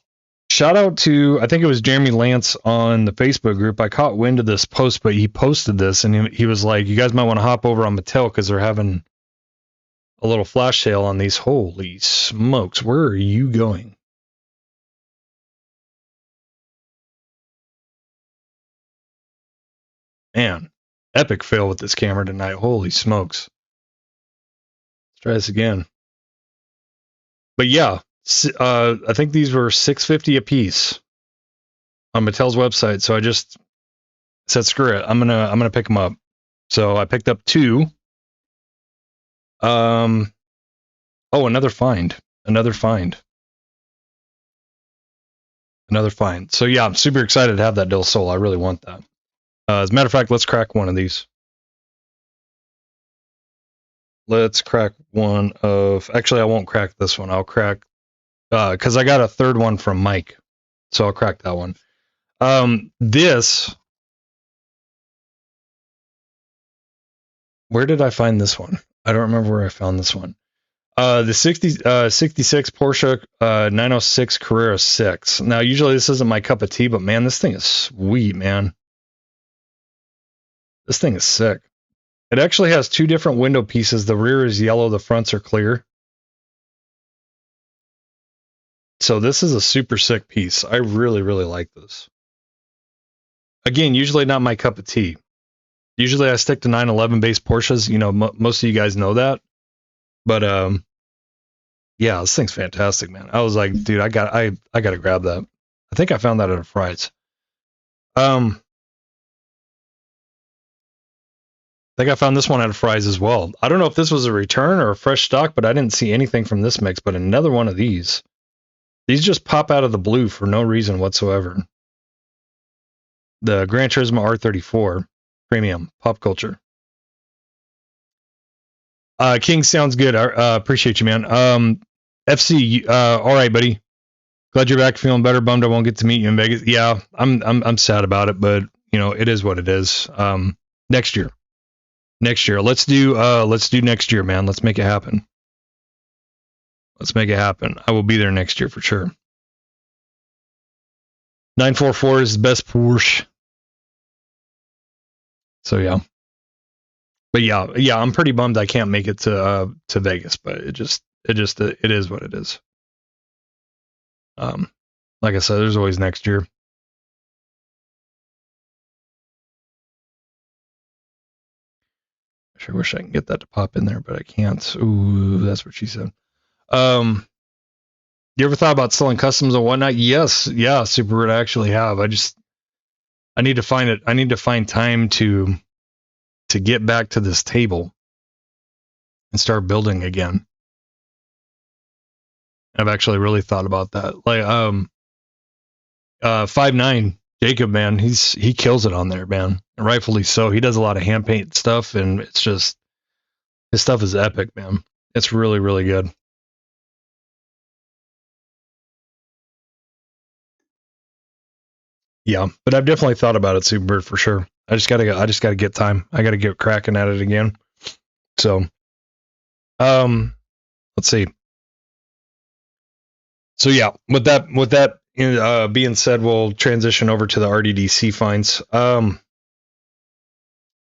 shout out to, I think it was Jeremy Lance on the Facebook group. I caught wind of this post, but he posted this and he was like, you guys might want to hop over on Mattel because they're having a little flash sale on these. Holy smokes, where are you going? Man, epic fail with this camera tonight. Holy smokes. Let's try this again. But yeah, I think these were $6.50 a piece on Mattel's website. So I just said, screw it. I'm gonna pick them up. So I picked up two. Oh, another find. So yeah, I'm super excited to have that Del Sol. I really want that. As a matter of fact, let's crack one of these. Let's crack one of, actually I won't crack this one. I'll crack, cause I got a third one from Mike. So I'll crack that one. This, where did I find this one? I don't remember where I found this one. The 66 Porsche 906 Carrera 6. Now, usually this isn't my cup of tea, but man, this thing is sweet, man. This thing is sick. It actually has two different window pieces. The rear is yellow, the fronts are clear. So this is a super sick piece. I really, really like this. Again, usually not my cup of tea. Usually I stick to 911 based Porsches. You know, most of you guys know that. But yeah, this thing's fantastic, man. I was like, dude, I got to grab that. I think I found that at a Fry's. I think I found this one at a Fry's as well. I don't know if this was a return or a fresh stock, but I didn't see anything from this mix. But another one of these. These just pop out of the blue for no reason whatsoever. The Gran Turismo R34 Premium Pop Culture. King sounds good. Appreciate you, man. FC, all right, buddy. Glad you're back, feeling better. Bummed I won't get to meet you in Vegas. Yeah, I'm sad about it, but you know it is what it is. Next year. Let's do next year, man. Let's make it happen. I will be there next year for sure. 944 is the best Porsche. So yeah. But yeah, I'm pretty bummed I can't make it to Vegas, but it is what it is. Like I said, there's always next year. I sure wish I can get that to pop in there, but I can't. Ooh, that's what she said. You ever thought about selling customs and whatnot? Yes, yeah, Super Bird, I actually have. I need to find it. I need to find time to get back to this table and start building again. I've actually really thought about that. Like 5'9" Jacob, man, he kills it on there, man. And rightfully so. He does a lot of hand paint stuff, and it's just, his stuff is epic, man. It's really, really good. Yeah, but I've definitely thought about it, Superbird, for sure. I just gotta get time. I gotta get cracking at it again. So, let's see. So yeah, with that being said, we'll transition over to the RDDC finds.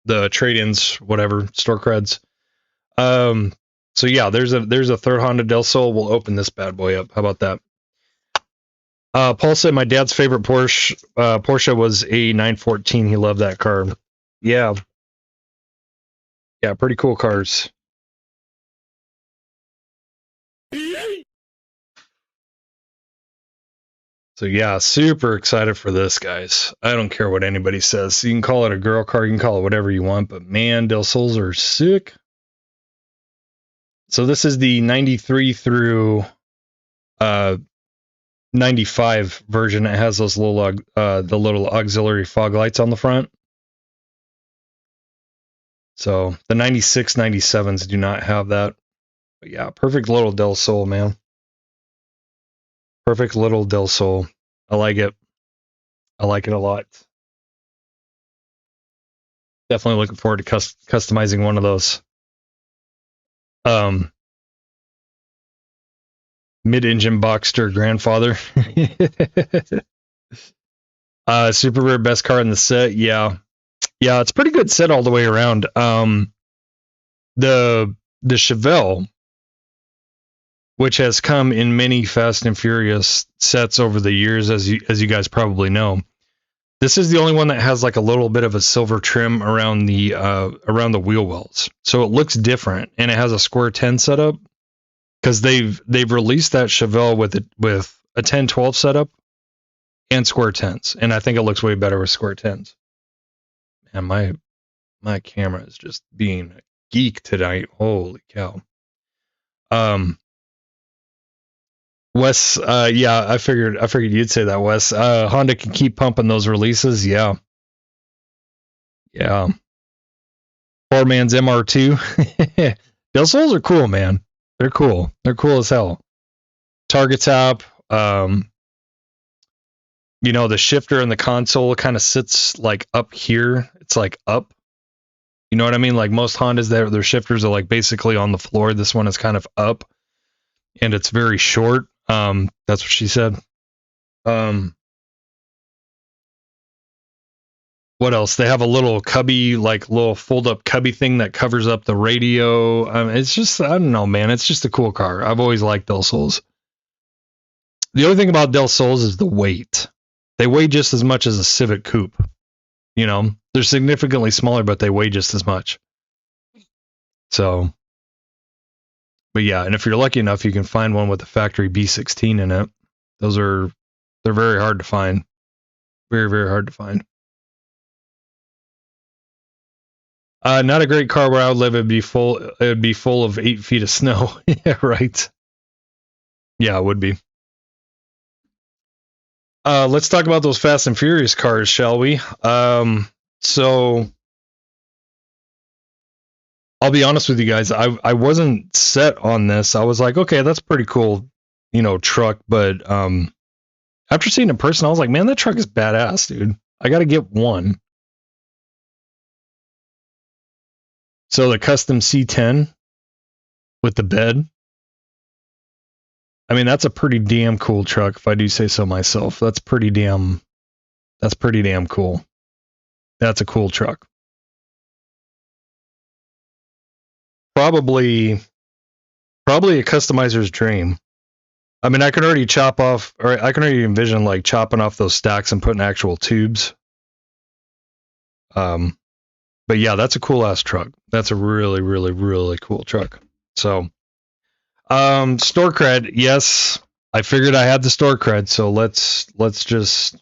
The trade-ins, whatever, store creds. So yeah, there's a third Honda Del Sol. We'll open this bad boy up. How about that? Paul said my dad's favorite Porsche was a 914. He loved that car. Yeah, pretty cool cars. So yeah, super excited for this, guys. I don't care what anybody says. You can call it a girl card, you can call it whatever you want, but man, Del Sols are sick. So this is the 93 through 95 version. It has those little the little auxiliary fog lights on the front. So the 96, 97s do not have that. But yeah, perfect little Del Sol, man. Perfect little Del Sol. I like it. I like it a lot. Definitely looking forward to customizing one of those. Mid-engine Boxster grandfather. Super rare best card in the set. Yeah, it's a pretty good set all the way around. The Chevelle, which has come in many Fast and Furious sets over the years, as you guys probably know. This is the only one that has like a little bit of a silver trim around the wheel wells, so it looks different, and it has a square 10 setup because they've released that Chevelle with a 10-12 setup and square 10s, and I think it looks way better with square 10s. And my camera is just being a geek tonight. Holy cow. Wes, yeah, I figured you'd say that, Wes. Honda can keep pumping those releases, yeah. Poor man's MR2. Del Sols are cool, man. They're cool. They're cool as hell. Target top. The shifter in the console kind of sits like up here. It's like up. You know what I mean? Like most Hondas, their shifters are like basically on the floor. This one is kind of up, and it's very short. That's what she said. What else? They have a little cubby, like little fold-up cubby thing that covers up the radio. It's just, I don't know, man. It's just a cool car. I've always liked Del Sols. The only thing about Del Sols is the weight. They weigh just as much as a Civic Coupe. They're significantly smaller, but they weigh just as much. So, but yeah, and if you're lucky enough, you can find one with a factory B16 in it. They're very hard to find. Very, very hard to find. Not a great car where I would live. It'd be full of 8 feet of snow. Yeah, right. Yeah, it would be. Let's talk about those Fast and Furious cars, shall we? So I'll be honest with you guys. I wasn't set on this. I was like, okay, that's pretty cool, truck. But after seeing it in person, I was like, man, that truck is badass, dude. I got to get one. So the custom C10 with the bed. I mean, that's a pretty damn cool truck, if I do say so myself. That's pretty damn cool. That's a cool truck. Probably a customizer's dream. I mean, I can already envision like chopping off those stacks and putting actual tubes. But yeah, that's a cool ass truck. That's a really, really, really cool truck. So, store cred, yes. I figured I had the store cred, so let's just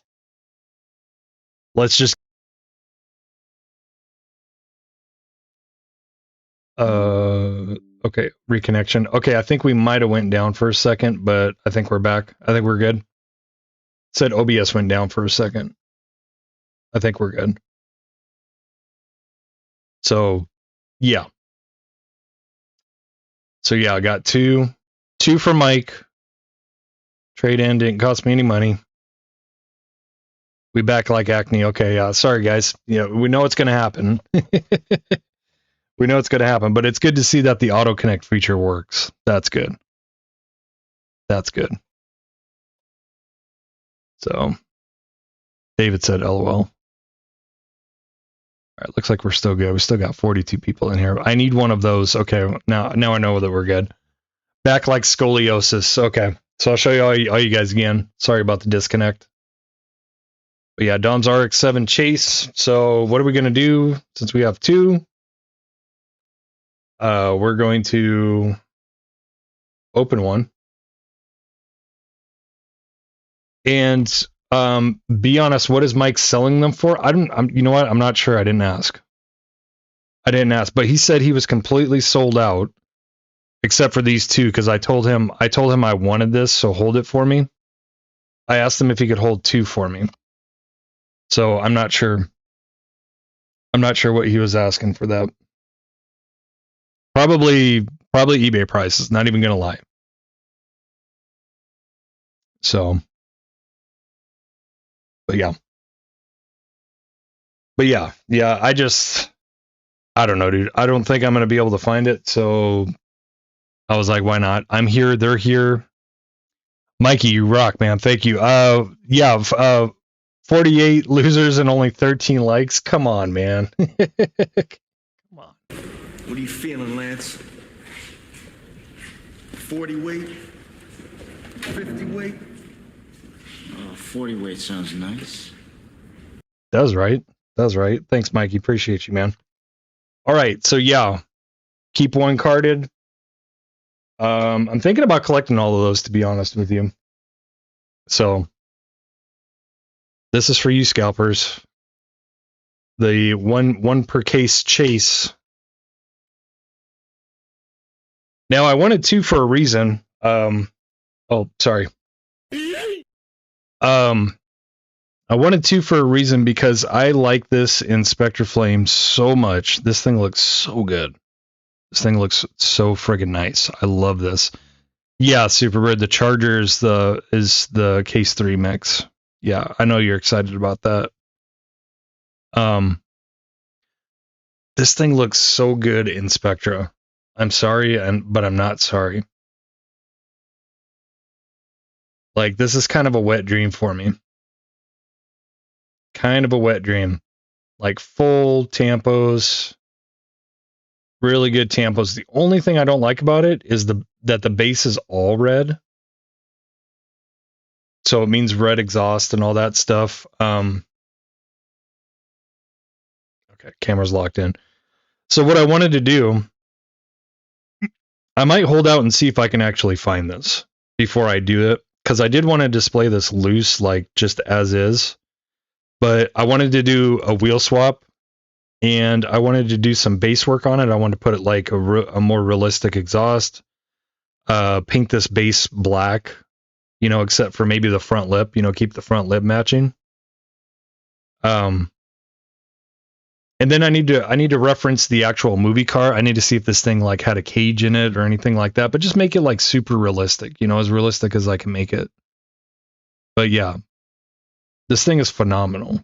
okay, reconnection. Okay, I think we might have went down for a second, but I think we're back. I think we're good. It said OBS went down for a second. I think we're good. So, yeah. I got two for Mike. Trade in didn't cost me any money. We back like acne. Okay, sorry guys. We know it's going to happen. We know it's going to happen, but it's good to see that the auto connect feature works. That's good. So, David said, "LOL." All right, looks like we're still good. We still got 42 people in here. I need one of those. Okay, now I know that we're good. Back like scoliosis. Okay, so I'll show you all you guys again. Sorry about the disconnect. But yeah, Dom's RX-7 Chase. So what are we going to do since we have two? We're going to open one. And be honest, what is Mike selling them for? You know what? I'm not sure. I didn't ask, but he said he was completely sold out except for these two, because I told him I wanted this, so hold it for me. I asked him if he could hold two for me. So I'm not sure. I'm not sure what he was asking for that. Probably eBay prices, not even gonna lie. So, but yeah. I don't know, dude. I don't think I'm gonna be able to find it, so I was like, why not? I'm here, they're here. Mikey, you rock, man. Thank you. 48 losers and only 13 likes. Come on, man. Come on. What are you feeling, Lance? 40 weight? 50 weight? 40 weight sounds nice. That's right. Thanks, Mikey. Appreciate you, man. All right, so yeah, keep one carded. I'm thinking about collecting all of those, to be honest with you. So this is for you, scalpers. The one per case chase. Now I wanted two for a reason. Sorry. I wanted two for a reason because I like this in Spectre Flame so much. This thing looks so good. This thing looks so friggin' nice. I love this. Yeah, Superbird, the Charger is the Case 3 mix. Yeah, I know you're excited about that. This thing looks so good in Spectra. I'm sorry, but I'm not sorry. Like, this is kind of a wet dream for me. Kind of a wet dream. Like, full tampos. Really good tampos. The only thing I don't like about it is that the base is all red. So it means red exhaust and all that stuff. Okay, camera's locked in. So what I wanted to do, I might hold out and see if I can actually find this before I do it, because I did want to display this loose, like just as is. But I wanted to do a wheel swap, and I wanted to do some base work on it. I wanted to put it like a more realistic exhaust. Paint this base black, except for maybe the front lip, keep the front lip matching. And then I need to reference the actual movie car. I need to see if this thing like had a cage in it or anything like that, but just make it like super realistic, as realistic as I can make it. But yeah, this thing is phenomenal.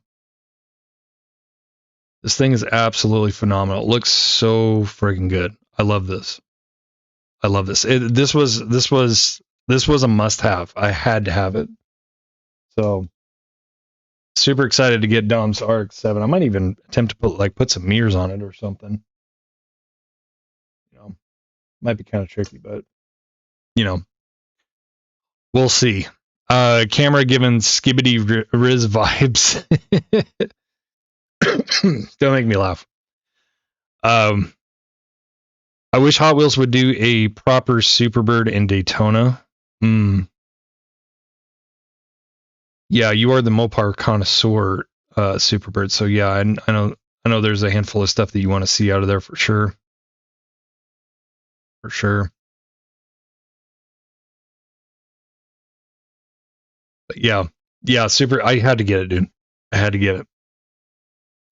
This thing is absolutely phenomenal. It looks so friggin' good. I love this. This was a must-have. I had to have it. So super excited to get Dom's RX-7. I might even attempt to put some mirrors on it or something. Might be kind of tricky, but we'll see. Camera giving Skibbity Riz vibes. Don't make me laugh. I wish Hot Wheels would do a proper Superbird in Daytona. Yeah, you are the Mopar connoisseur, Superbird. So yeah, I know there's a handful of stuff that you want to see out of there for sure. For sure. But yeah, Super. I had to get it, dude. I had to get it.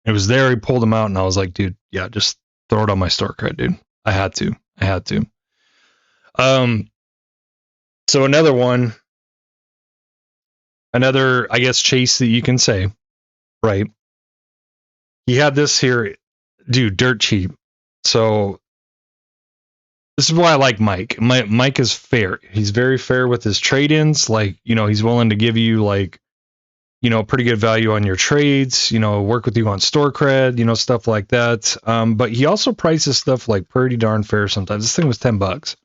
It was there. He pulled them out, and I was like, dude, yeah, just throw it on my store card, dude. I had to. So another, I guess, chase that you can say, right? He had this here, dude, dirt cheap. So this is why I like Mike. Mike is fair. He's very fair with his trade-ins. Like, he's willing to give you pretty good value on your trades, work with you on store cred, stuff like that. But he also prices stuff like pretty darn fair sometimes. This thing was $10.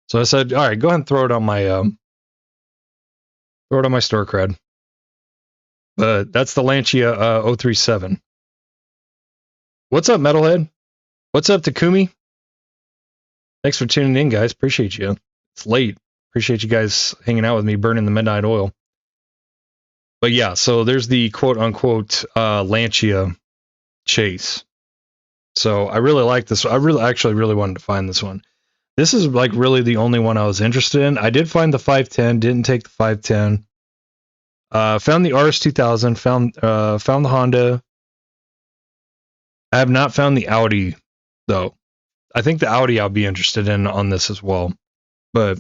So I said, all right, go ahead and throw it on my store cred. But that's the Lancia 037. What's up, Metalhead? What's up, Takumi? Thanks for tuning in, guys. Appreciate you. It's late. Appreciate you guys hanging out with me, burning the midnight oil. But yeah, so there's the quote unquote Lancia Chase. So I really like this. I really wanted to find this one. This is like really the only one I was interested in. I did find the 510, didn't take the 510. Found the RS2000, found the Honda. I have not found the Audi though. I think the Audi I'll be interested in on this as well. But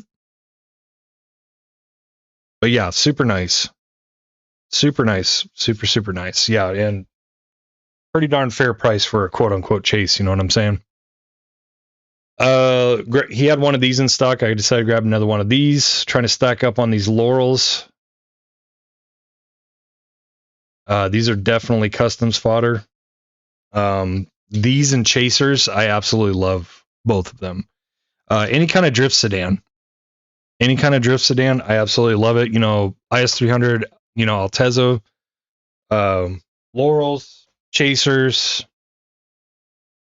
yeah, super nice. Super nice. Super nice. Yeah, and pretty darn fair price for a quote unquote chase, you know what I'm saying? He had one of these in stock. I decided to grab another one of these, trying to stack up on these Laurels. These are definitely customs fodder. These and Chasers, I absolutely love both of them. Any kind of drift sedan, I absolutely love it. You know, IS300, you know, Altezza, Laurels, Chasers,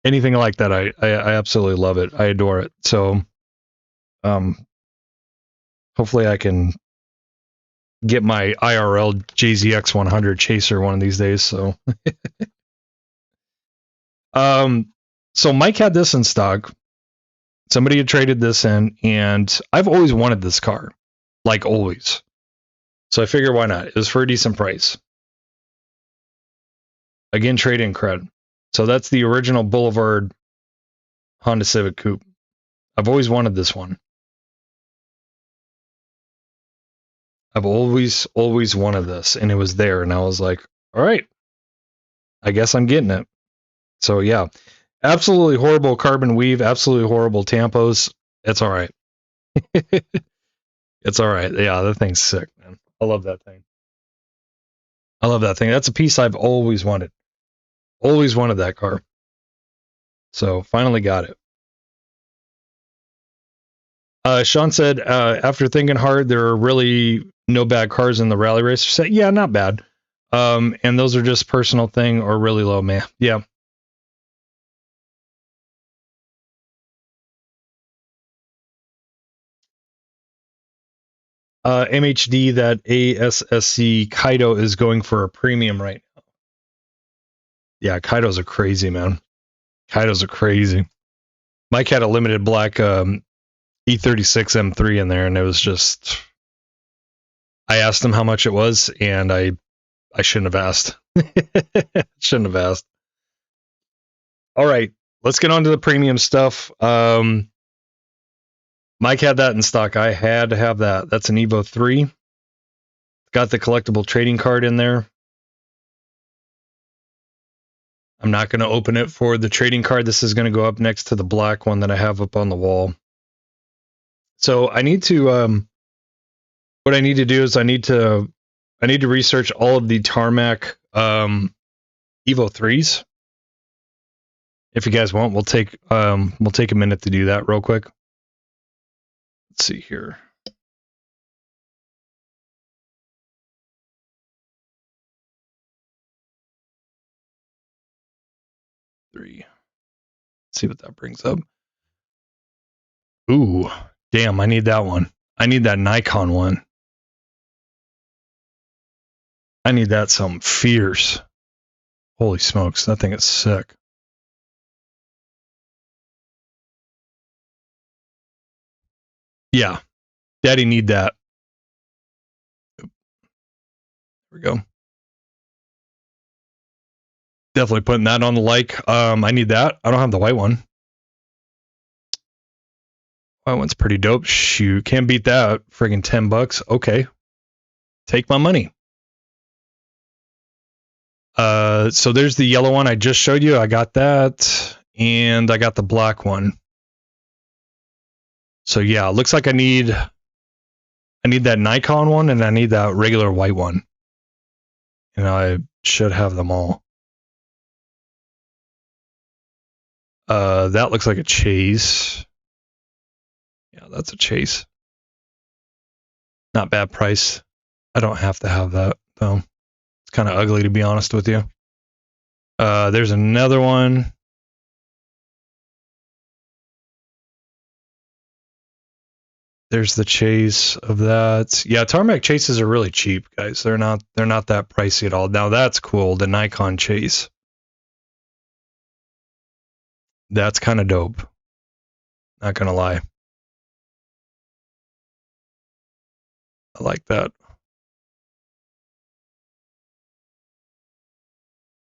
anything like that. I absolutely love it. I adore it. So, hopefully I can get my IRL JZX 100 Chaser one of these days. So, so Mike had this in stock. Somebody had traded this in, and I've always wanted this car, like always. So I figured why not? It was for a decent price. Again, trade-in cred. So that's the original Boulevard Honda Civic Coupe. I've always wanted this one. I've always wanted this, and it was there, and I was like, all right, I guess I'm getting it. So yeah, absolutely horrible carbon weave, absolutely horrible tampos. It's all right. It's all right. Yeah, that thing's sick, man. I love that thing. That's a piece I've always wanted. Always wanted that car. So finally got it. Sean said, after thinking hard, there are really no bad cars in the rally racer set. Yeah, not bad. And those are just personal thing or really low, man. Yeah. MHD, that ASSC Kaido is going for a premium right now. Yeah, Kaidos are crazy, man. Kaidos are crazy. Mike had a limited black E36 M3 in there, and it was just... I asked him how much it was, and I shouldn't have asked. Shouldn't have asked. All right, let's get on to the premium stuff. Mike had that in stock. I had to have that. That's an Evo 3. Got the collectible trading card in there. I'm not going to open it for the trading card. This is going to go up next to the black one that I have up on the wall. So I need to... what I need to do is I need to research all of the Tarmac Evo 3s. If you guys want, we'll take a minute to do that real quick. Let's see here. Three. Let's see what that brings up. Ooh, damn, I need that one. I need that Nikon one. I need that something fierce. Holy smokes, that thing is sick. Yeah, Daddy need that. There we go. Definitely putting that on the like. I need that. I don't have the white one. White one's pretty dope. Shoot, can't beat that. Friggin' $10. Okay, take my money. So there's the yellow one I just showed you. I got that, and I got the black one. So yeah, it looks like I need that Nikon one, and I need that regular white one. And I should have them all. That looks like a Chase. Yeah, that's a Chase. Not bad price. I don't have to have that though. It's kind of ugly, to be honest with you. There's another one. I There's the chase of that. Yeah, tarmac chases are really cheap, guys. They're not that pricey at all. Now that's cool. The Nikon chase. That's kind of dope. Not gonna lie. I like that.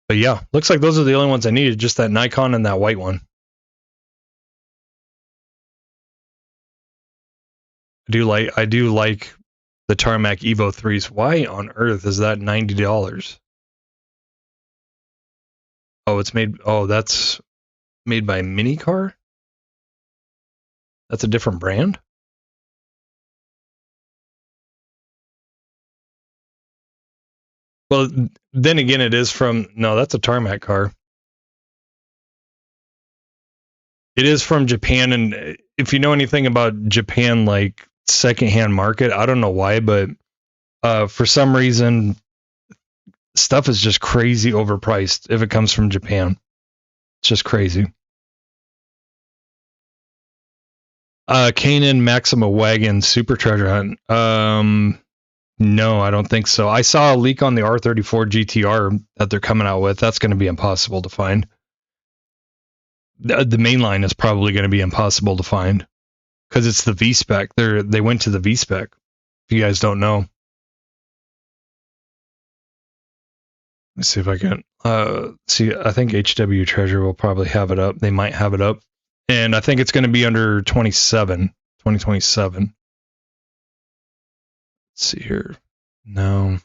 But yeah, looks like those are the only ones I needed. Just that Nikon and that white one. I do like the Tarmac Evo 3s. Why on earth is that $90? Oh, that's made by Minicar? That's a different brand? Well, then again, that's a Tarmac car. It is from Japan, and if you know anything about Japan, like secondhand market, I don't know why, but for some reason, stuff is just crazy overpriced if it comes from Japan. It's just crazy. Kanan Maxima Wagon Super Treasure Hunt. No, I don't think so. I saw a leak on the R34 GTR that they're coming out with. That's going to be impossible to find. The main line is probably going to be impossible to find because it's the V-Spec. They went to the V-Spec. If you guys don't know. Let's see if I can see. I think HW Treasure will probably have it up. They might have it up. And I think it's going to be under 2027. Let's see here. No.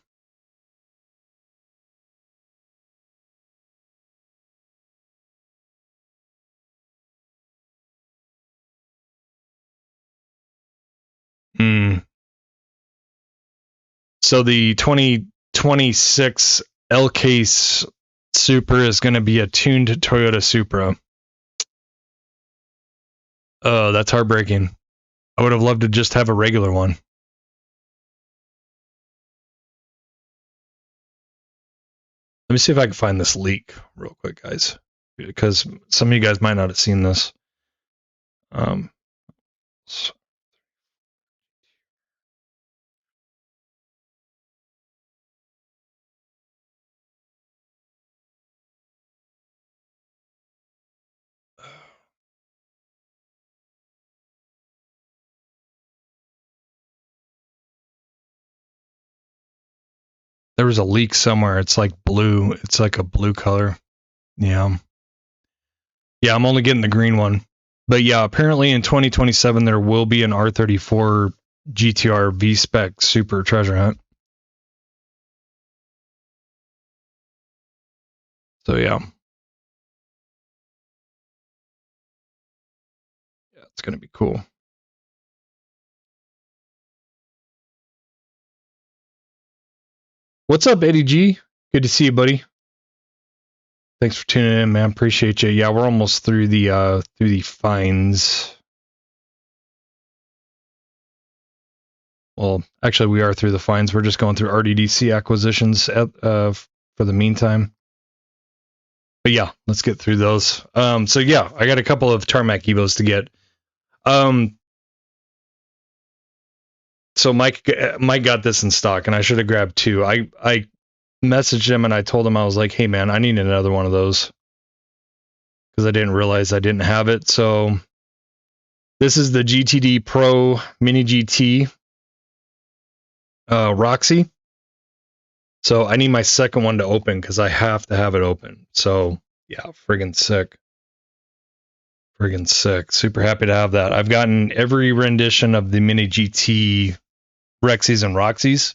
So the 2026 L-Case Super is going to be a tuned Toyota Supra. Oh, that's heartbreaking. I would have loved to just have a regular one. Let me see if I can find this leak real quick, guys, because some of you guys might not have seen this. There was a leak somewhere. It's like blue. It's like a blue color. Yeah. Yeah, I'm only getting the green one. But yeah, apparently in 2027 there will be an R34 GTR V-Spec Super Treasure Hunt. So yeah. Yeah, it's going to be cool. What's up, Eddie G? Good to see you, buddy. Thanks for tuning in, man. Appreciate you. Yeah, we're almost through the fines. Well, actually, we are through the fines. We're just going through RDDC acquisitions for the meantime. But yeah, let's get through those. So yeah, I got a couple of Tarmac Evos to get. So Mike got this in stock, and I should have grabbed two. I messaged him and I told him, I was like, hey man, I need another one of those because I didn't realize I didn't have it. So this is the GTD Pro Mini GT Roxy. So I need my second one to open because I have to have it open. So yeah, friggin' sick. Super happy to have that. I've gotten every rendition of the Mini GT Rexies and Roxys.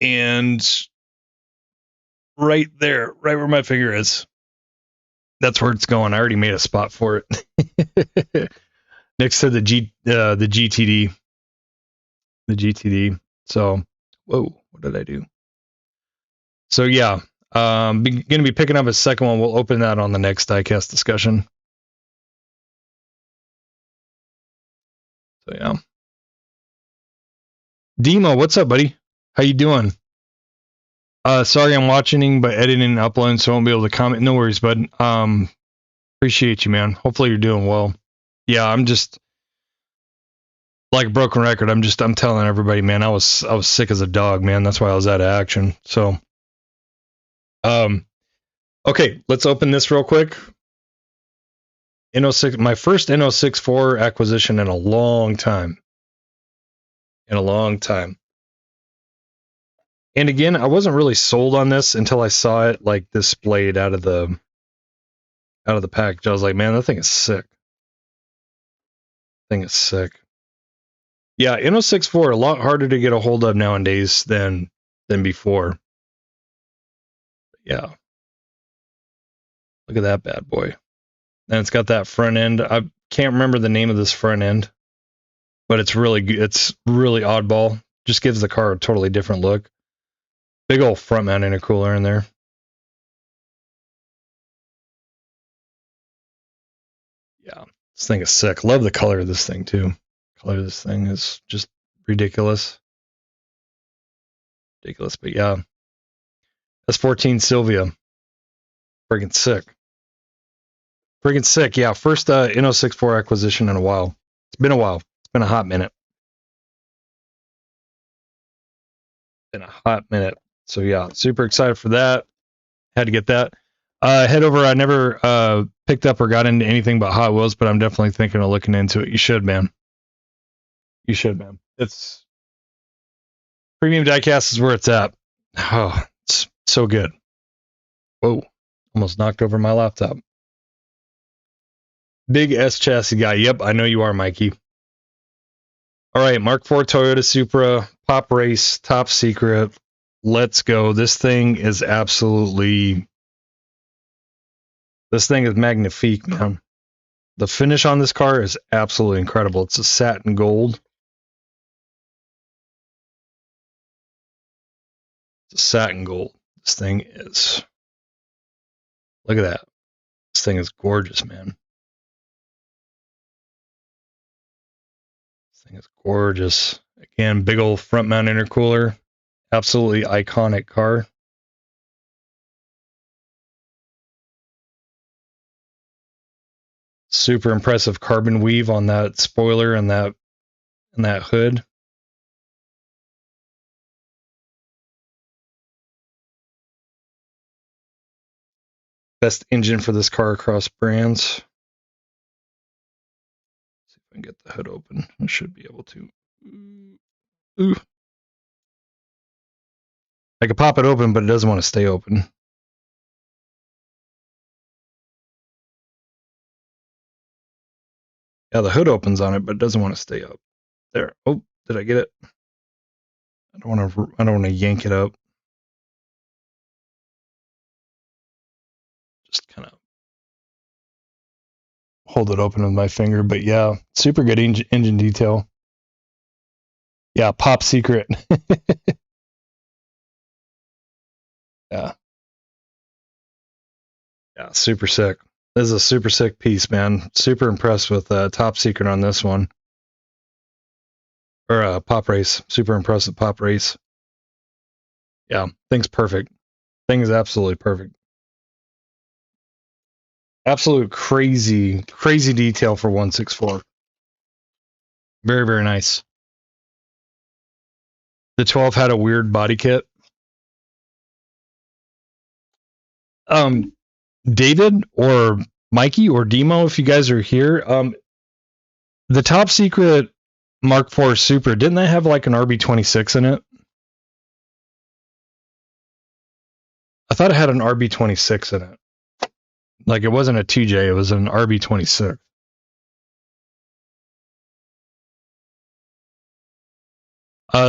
And right there, right where my finger is, that's where it's going. I already made a spot for it. Next to the GTD. The GTD. So, whoa, what did I do? So yeah, going to be picking up a second one. We'll open that on the next diecast discussion. So yeah. Demo, what's up, buddy? How you doing? Sorry I'm watching, but editing and uploading, so I won't be able to comment. No worries, bud. Appreciate you, man. Hopefully you're doing well. Yeah, I'm just like a broken record. I'm telling everybody, man, I was sick as a dog, man. That's why I was out of action. So, okay, let's open this real quick. N06, my first N064 acquisition in a long time. And again, I wasn't really sold on this until I saw it like displayed out of the package. I was like, man, that thing is sick. Yeah, N064 a lot harder to get a hold of nowadays than before. Yeah. Look at that bad boy. And it's got that front end. I can't remember the name of this front end, but it's really good. It's really oddball. Just gives the car a totally different look. Big old front mount intercooler in there. Yeah, this thing is sick. Love the color of this thing too. Color of this thing is just ridiculous. But yeah. S14 Sylvia. Friggin' sick. Yeah, first N064 acquisition in a while. It's been a while. It's been a hot minute. So yeah, super excited for that. Had to get that. Head over. I never picked up or got into anything but Hot Wheels, but I'm definitely thinking of looking into it. You should, man. It's premium diecast is where it's at. Oh, it's so good. Whoa, almost knocked over my laptop. Big S chassis guy. Yep, I know you are, Mikey. All right, Mark IV Toyota Supra, Pop Race, top secret. Let's go. This thing is magnifique, man. The finish on this car is absolutely incredible. It's a satin gold. This thing is. Look at that. This thing is gorgeous, man. This thing is gorgeous. Again, big old front mount intercooler. Absolutely iconic car. Super impressive carbon weave on that spoiler and that hood. Best engine for this car across brands. See if I can get the hood open. I should be able to. Ooh. I could pop it open, but it doesn't want to stay open. Yeah, the hood opens on it, but it doesn't want to stay up. There. Oh, did I get it? I don't want to yank it up. Just kind of hold it open with my finger, but yeah, super good engine detail. Yeah, Pop Secret. Yeah, super sick. This is a super sick piece, man. Super impressed with Top Secret on this one. Or Pop Race. Super impressed with Pop Race. Yeah, thing's perfect. Thing is absolutely perfect. Absolute crazy detail for 164. Very, very nice. The 12 had a weird body kit. David or Mikey or Demo, if you guys are here, the Top Secret Mark IV Super, didn't they have like an RB26 in it? I thought it had an RB26 in it. Like it wasn't a TJ, it was an RB26.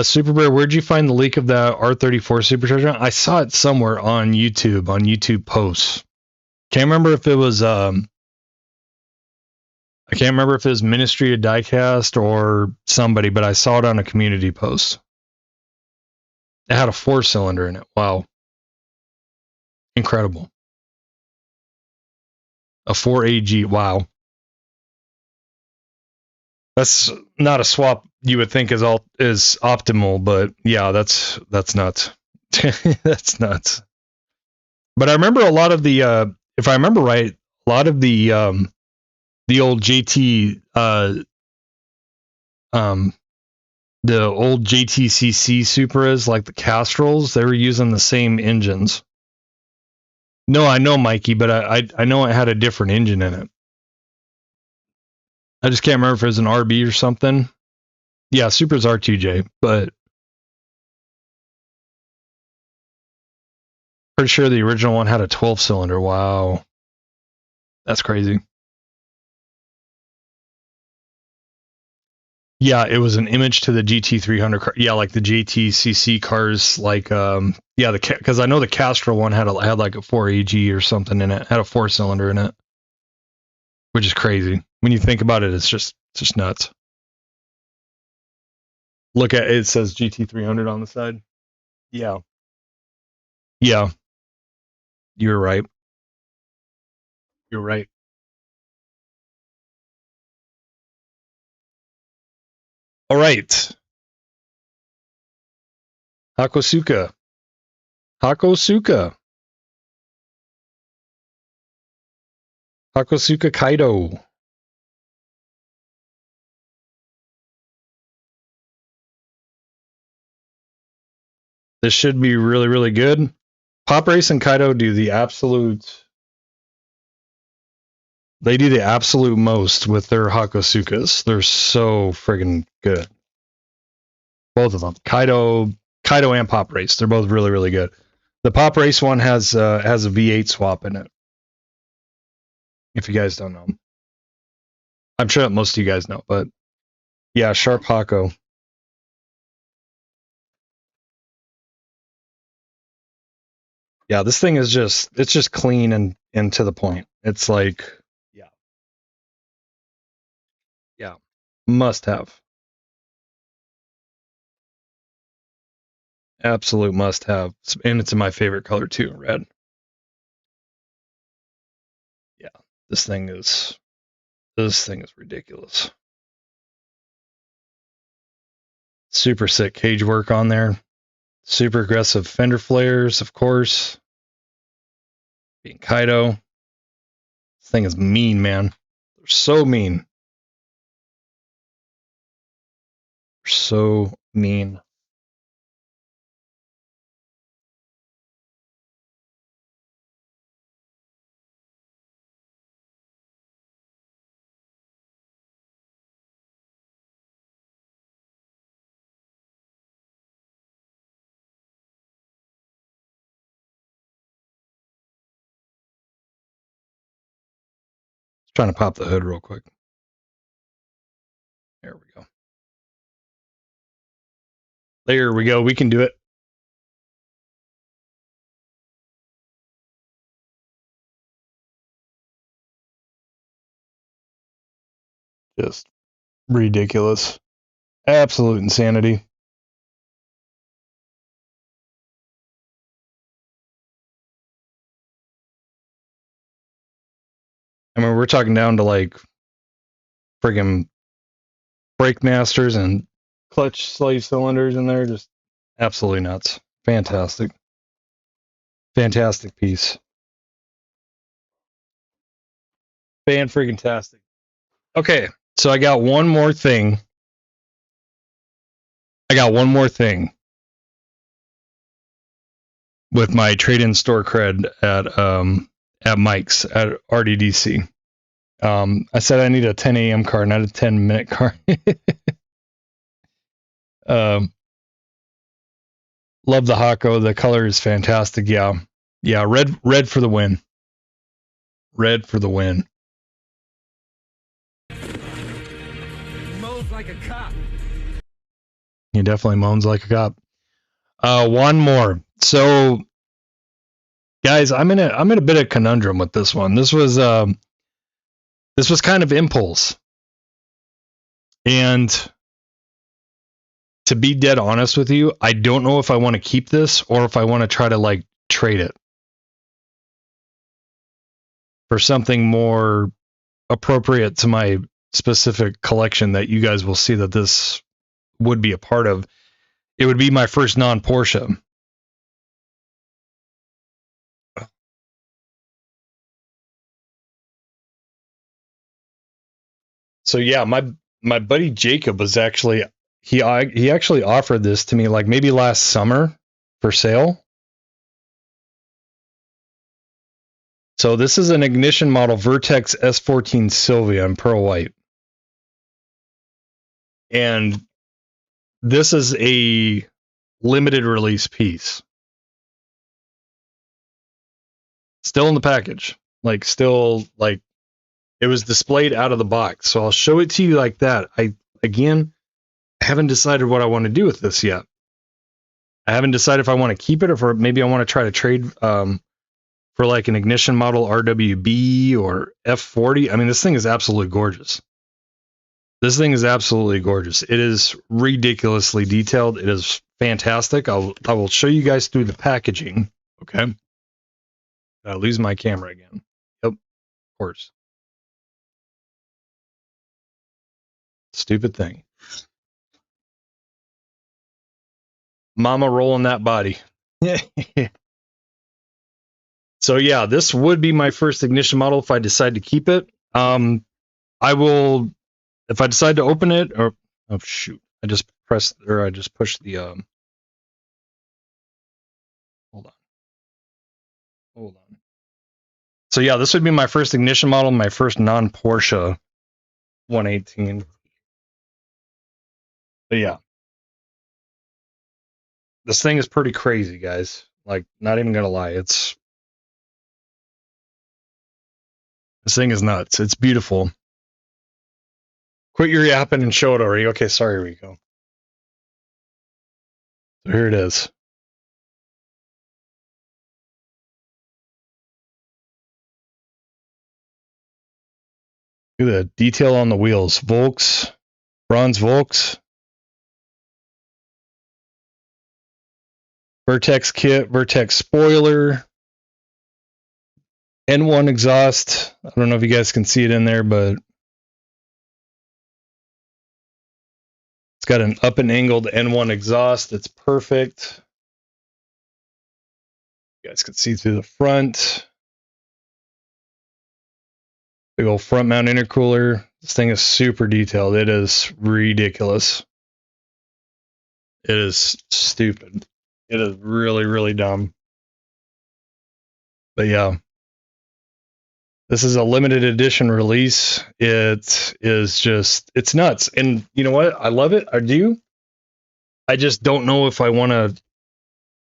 Super Bear, where'd you find the leak of that R34 supercharger? I saw it somewhere on YouTube posts. Can't remember if it was Ministry of Diecast or somebody, but I saw it on a community post. It had a 4-cylinder in it. Wow. Incredible. A 4AG. Wow. That's not a swap you would think is optimal, but yeah, that's nuts. That's nuts. But I remember a lot of the if I remember right, a lot of the old JT The old JTCC Supras, like the Castrals, they were using the same engines. No, I know, Mikey, but I know it had a different engine in it. I just can't remember if it was an RB or something. Yeah, Supra's R2J, but pretty sure the original one had a 12-cylinder. Wow. That's crazy. Yeah, it was an image to the GT300 car. Yeah, like the JTCC cars, like yeah, because I know the Castrol one had like a 4AG or something in it, had a 4-cylinder in it, which is crazy when you think about it. It's just nuts. Look at it says GT300 on the side. Yeah, yeah, you're right. You're right. All right, Hakosuka, Hakosuka, Hakosuka Kaido. This should be really, really good. Pop Race and Kaido do the absolute. They do the absolute most with their Hakosukas. They're so friggin' good. Both of them. Kaido and Pop Race. They're both really, really good. The Pop Race one has a V8 swap in it. If you guys don't know. I'm sure that most of you guys know, but yeah, Sharp Hako. Yeah, this thing is just clean and to the point. It's like, yeah, must have. Absolute must have. And it's in my favorite color too, red. Yeah, this thing is ridiculous. Super sick cage work on there. Super aggressive fender flares, of course. Being Kaido. This thing is mean, man. They're so mean. They're so mean. Trying to pop the hood real quick. There we go. There we go. We can do it. Just ridiculous. Absolute insanity. I mean, we're talking down to like friggin' brake masters and clutch slave cylinders in there. Just absolutely nuts. Fantastic. Fantastic piece. Fan-friggin-tastic. Okay, so I got one more thing. With my trade-in store cred at Mike's at RDDC. I said I need a 10 a.m. car, not a 10-minute car. Love the Hako. The color is fantastic. Yeah, red for the win. Red for the win. Moans like a cop. He definitely moans like a cop. One more. So, guys, I'm in a bit of conundrum with this one. This was kind of impulse, and to be dead honest with you, I don't know if I want to keep this or if I want to try to like trade it for something more appropriate to my specific collection that you guys will see that this would be a part of. It would be my first non-Porsche. So yeah, my my buddy Jacob was actually he actually offered this to me like maybe last summer for sale. So this is an ignition model Vertex S14 Sylvia in pearl white. And this is a limited release piece. Still in the package. Like still like it was displayed out of the box. So I'll show it to you like that. I haven't decided what I want to do with this yet. I haven't decided if I want to keep it or if maybe I want to try to trade for like an ignition model RWB or F40. I mean, this thing is absolutely gorgeous. This thing is absolutely gorgeous. It is ridiculously detailed. It is fantastic. I will show you guys through the packaging. Okay. I'll lose my camera again. Yep. Of course. Stupid thing. Mama rolling that body. So yeah, this would be my first ignition model if I decide to keep it. I will, if I decide to open it, or oh shoot, I just pushed the hold on. So yeah, this would be my first ignition model, my first non-Porsche 118. But yeah, this thing is pretty crazy, guys. Like, not even gonna lie, this thing is nuts. It's beautiful. Quit your yapping and show it already. Okay, sorry, Rico. So here it is. Look at the detail on the wheels. Volks, bronze Volks. Vertex kit, Vertex spoiler. N1 exhaust. I don't know if you guys can see it in there, but it's got an up and angled N1 exhaust. It's perfect. You guys can see through the front. Big old front mount intercooler. This thing is super detailed. It is ridiculous. It is stupid. It is really, really dumb. But yeah. This is a limited edition release. It is just, it's nuts. And you know what? I love it. I do. I just don't know if I want to,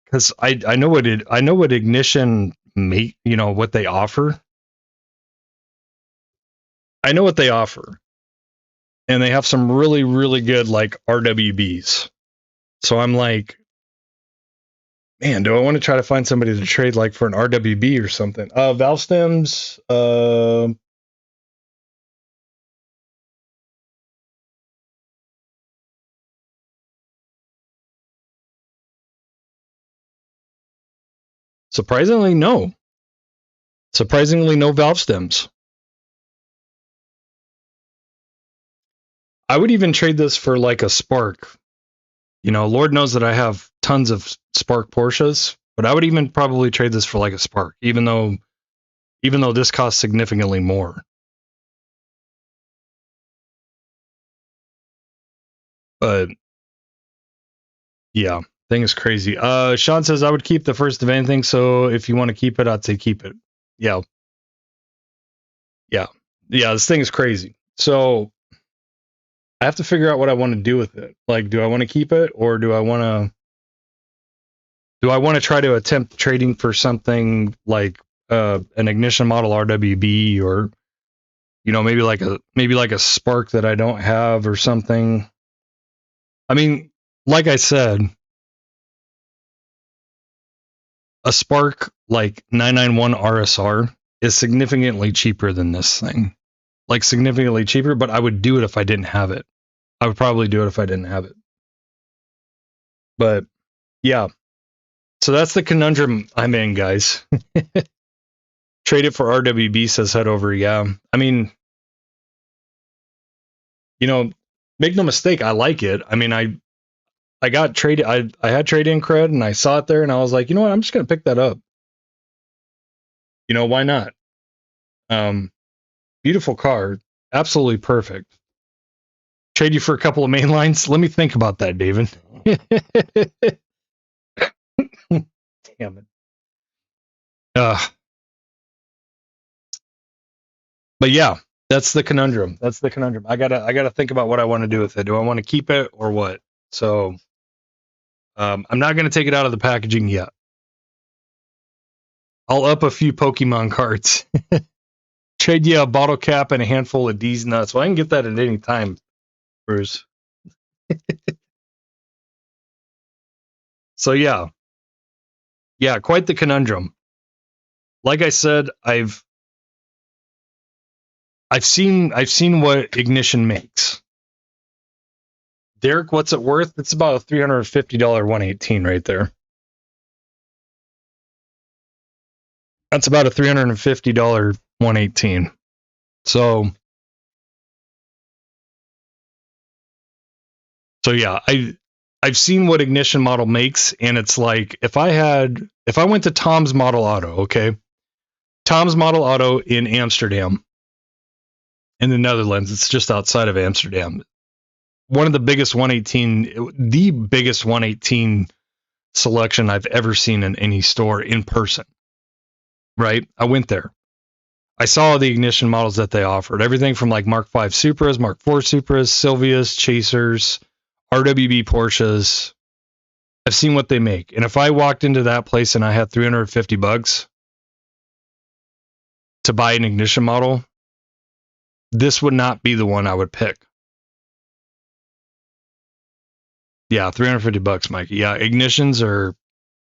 because I know what ignition make, you know, what they offer. I know what they offer. And they have some really, really good like RWBs. So I'm like, man, do I want to try to find somebody to trade like for an RWB or something? Valve stems, surprisingly, no. Surprisingly, no valve stems. I would even trade this for like a Spark. You know, Lord knows that I have tons of Spark Porsches, but I would even probably trade this for like a Spark, even though this costs significantly more. But yeah, thing is crazy. Sean says I would keep the first of anything, so if you want to keep it, I'd say keep it. Yeah. This thing is crazy. So I have to figure out what I want to do with it. Like, do I want to keep it, or do I want to try to attempt trading for something like an ignition model RWB, or you know, maybe like a Spark that I don't have or something. I mean, like I said, a Spark like 991 RSR is significantly cheaper than this thing. Like significantly cheaper, but I would do it if I didn't have it. I would probably do it if I didn't have it. But yeah. So that's the conundrum I'm in, guys. Trade it for RWB, says head over. Yeah. I mean, you know, make no mistake, I like it. I mean, I got traded. I had trade-in cred, and I saw it there, and I was like, you know what? I'm just gonna pick that up. You know, why not? Beautiful car, absolutely perfect. Trade you for a couple of main lines? Let me think about that, David. Damn it. But yeah, that's the conundrum. I gotta think about what I want to do with it. Do I want to keep it or what? So I'm not gonna take it out of the packaging yet. I'll up a few Pokemon cards. Trade you a bottle cap and a handful of D's nuts. Well, I can get that at any time, Bruce. So yeah, quite the conundrum. Like I said, I've seen what Ignition makes. Derek, what's it worth? It's about a $350 118 right there. That's about a $350 118. So yeah, I've seen what Ignition model makes, and it's like if I went to Tom's Model Auto, okay? Tom's Model Auto in Amsterdam, in the Netherlands, it's just outside of Amsterdam. One of the biggest 118 selection I've ever seen in any store in person. Right? I went there. I saw the Ignition models that they offered. Everything from like Mark V Supras, Mark IV Supras, Silvias, Chasers, RWB Porsches. I've seen what they make. And if I walked into that place and I had $350 to buy an Ignition model, this would not be the one I would pick. Yeah, $350, Mikey. Yeah, Ignitions are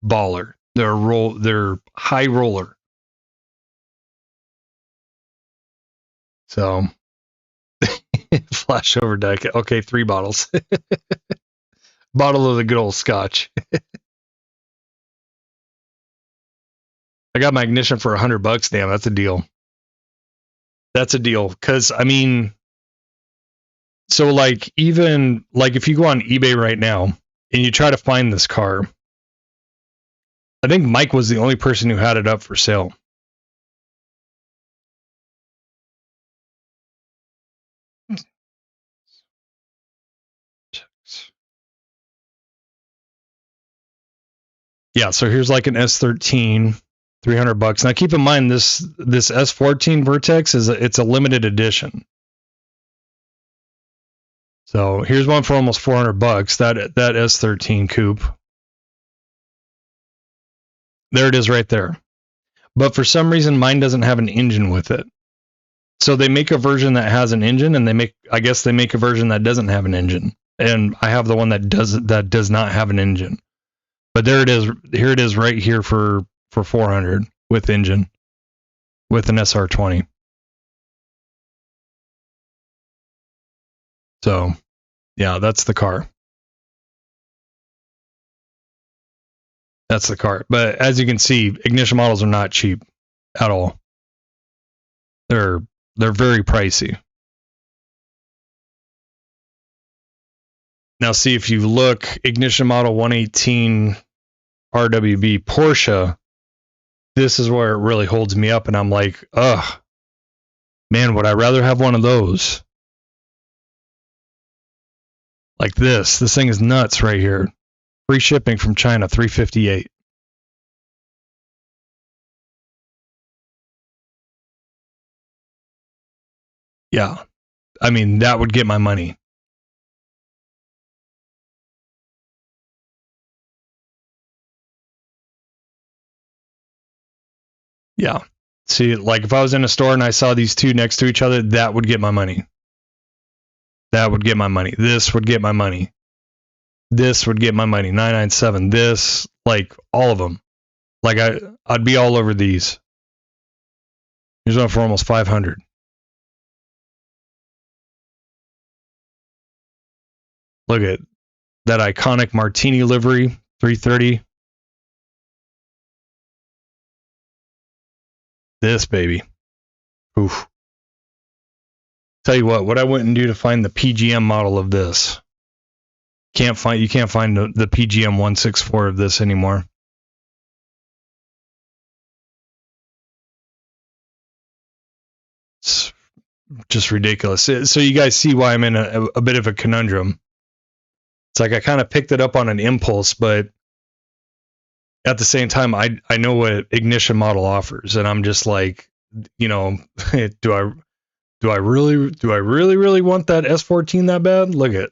baller. They're high roller. So flash over deck. Okay, 3 bottles. Bottle of the good old scotch. I got my Ignition for $100. Damn, that's a deal. That's a deal. Cause I mean, so like even like if you go on eBay right now and you try to find this car, I think Mike was the only person who had it up for sale. Yeah, so here's like an S13, $300. Now keep in mind this S14 Vertex it's a limited edition. So here's one for almost $400. That S13 coupe. There it is right there. But for some reason mine doesn't have an engine with it. So they make a version that has an engine, and I guess they make a version that doesn't have an engine. And I have the one that does not have an engine. But there it is. Here it is right here for $400 with engine, with an SR20. So, yeah, that's the car. That's the car. But as you can see, Ignition models are not cheap at all. They're very pricey. Now, see if you look, Ignition model 118 RWB Porsche, this is where it really holds me up, and I'm like, ugh, man, would I rather have one of those? Like this. This thing is nuts right here. Free shipping from China, $358. Yeah. I mean, that would get my money. Yeah. See, like if I was in a store and I saw these two next to each other, that would get my money. That would get my money. This would get my money. This would get my money. 997. This, like all of them. Like I'd be all over these. Here's one for almost 500. Look at that iconic Martini livery, 330. This baby. Oof. Tell you what I wouldn't do to find the PGM model of this. You can't find the PGM 164 of this anymore. It's just ridiculous. So you guys see why I'm in a bit of a conundrum. It's like I kind of picked it up on an impulse, but at the same time, I know what Ignition model offers, and I'm just like, you know, do I really want that S14 that bad? Look at,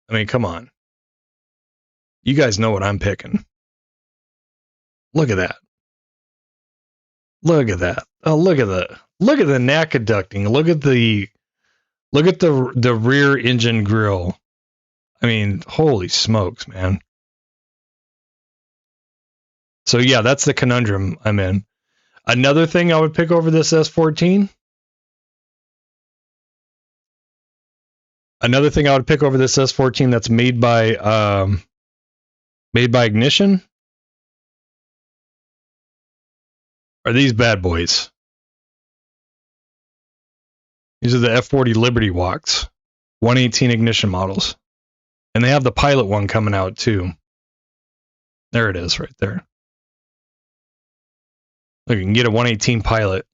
I mean, come on. You guys know what I'm picking. Look at that. Look at that. Oh, look at the neck conducting. Look at the rear engine grille. I mean, holy smokes, man. So yeah, that's the conundrum I'm in. Another thing I would pick over this S14. Another thing I would pick over this S14 that's made by Ignition are these bad boys. These are the F40 Liberty Walks, 118 Ignition models. And they have the Pilot one coming out too. There it is right there. Look, you can get a 118 Pilot.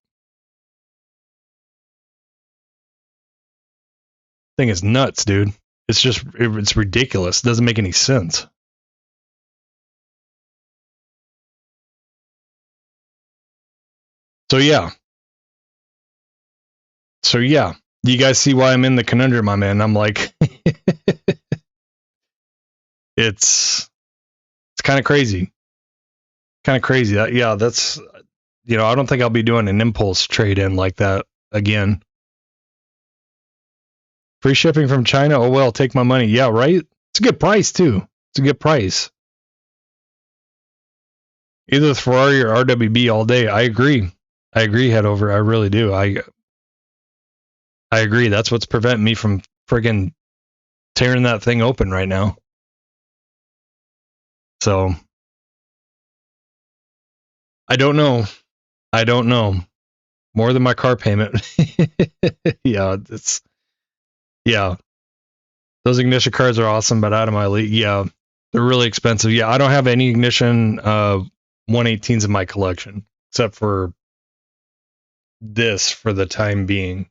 Thing is nuts, dude. It's ridiculous. It doesn't make any sense. So yeah. You guys see why I'm in the conundrum I'm in. I'm like, it's kind of crazy. Yeah, that's, you know, I don't think I'll be doing an impulse trade in like that again. Free shipping from China? Oh, well, take my money. Yeah, right? It's a good price, too. It's a good price. Either the Ferrari or RWB all day. I agree, head over. I really do. I agree. That's what's preventing me from friggin' tearing that thing open right now. So, I don't know. More than my car payment. Yeah, those Ignition cars are awesome, but out of my league. Yeah, they're really expensive. Yeah, I don't have any Ignition 118s in my collection, except for this for the time being.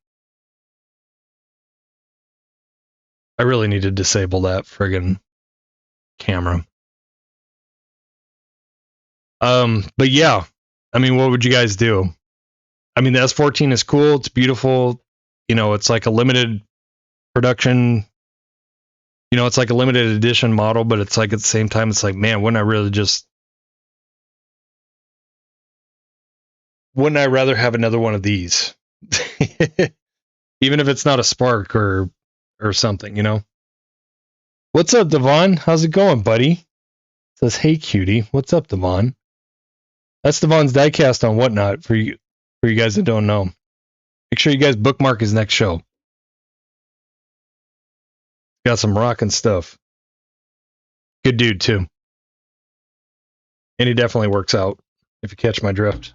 I really need to disable that friggin' camera. But yeah, I mean, what would you guys do? I mean, the S14 is cool. It's beautiful. You know, it's like a limited production. You know, it's like a limited edition model, but it's like at the same time, it's like, man, wouldn't I rather have another one of these? Even if it's not a Spark or something, you know? What's up, Devon? How's it going, buddy? It says, hey, cutie. What's up, Devon? That's Devon's Diecast on Whatnot for you guys that don't know. Make sure you guys bookmark his next show. Got some rockin' stuff. Good dude, too. And he definitely works out, if you catch my drift.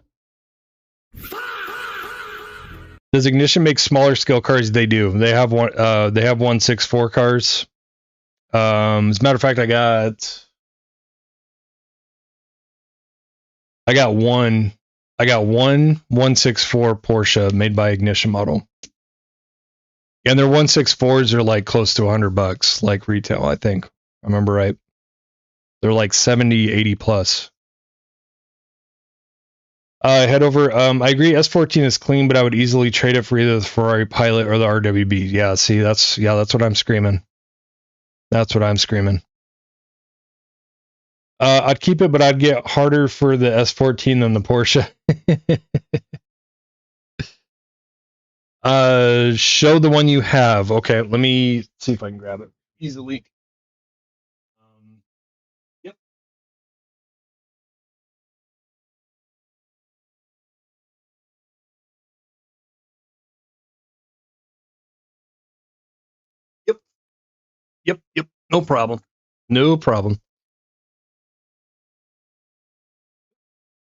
Does Ignition make smaller scale cars? They do. They have 164 cars. As a matter of fact, I got one 164 Porsche made by Ignition model. And their 164s are like close to $100, like retail, I think. I remember right. They're like 70, 80 plus. Head over. I agree. S14 is clean, but I would easily trade it for either the Ferrari Pilot or the RWB. Yeah, see, that's what I'm screaming. That's what I'm screaming. I'd keep it, but I'd get harder for the S14 than the Porsche. Show the one you have. Okay, let me see if I can grab it easily. Yep. Yep. No problem.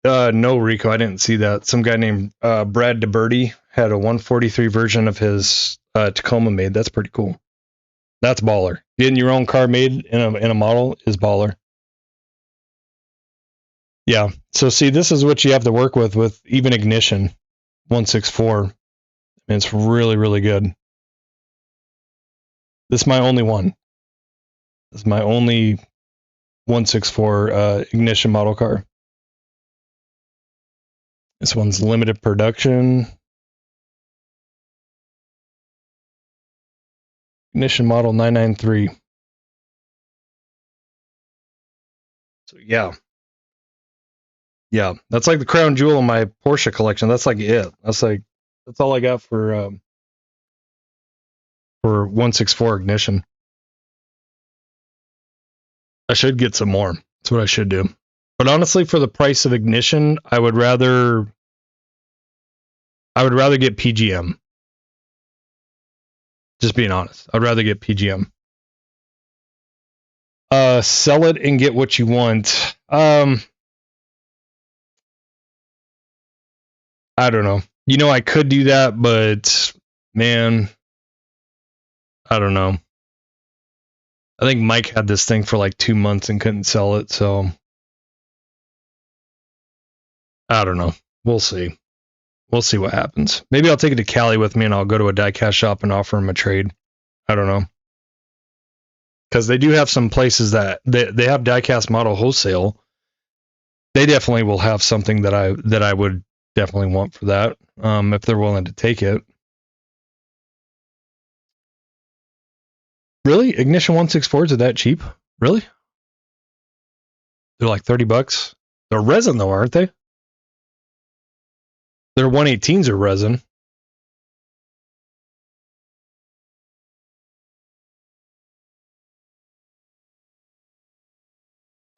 No, Rico, I didn't see that. Some guy named Brad DeBerti had a 143 version of his Tacoma made. That's pretty cool. That's baller. Getting your own car made in a model is baller. Yeah. So see, this is what you have to work with even Ignition 164. And it's really, really good. This is my only one. This is my only 164 ignition model car. This one's limited production. Ignition model 993. So yeah. Yeah, that's like the crown jewel in my Porsche collection. That's like it. That's all I got for 164 ignition. I should get some more. That's what I should do. But honestly, for the price of ignition, I would rather get PGM. Just being honest, I'd rather get PGM. Sell it and get what you want. I don't know. You know, I could do that, but man, I don't know. I think Mike had this thing for like 2 months and couldn't sell it, so I don't know. We'll see. We'll see what happens. Maybe I'll take it to Cali with me and I'll go to a diecast shop and offer him a trade. I don't know. Because they do have some places that they have diecast model wholesale. They definitely will have something that I would definitely want for that, if they're willing to take it. Really? Ignition 164s are that cheap? Really? They're like $30. They're resin though, aren't they? Their 118s are resin.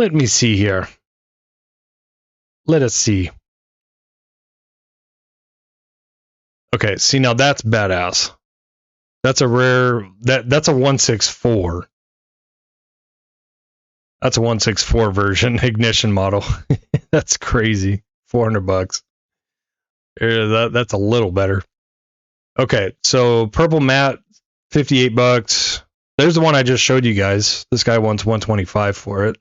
Let me see here. Let us see. Okay, see now that's badass. That's a rare that's a 164. That's a 164 version ignition model. That's crazy. $400. Yeah, that's a little better. Okay, so purple matte, $58. There's the one I just showed you guys. This guy wants $125 for it.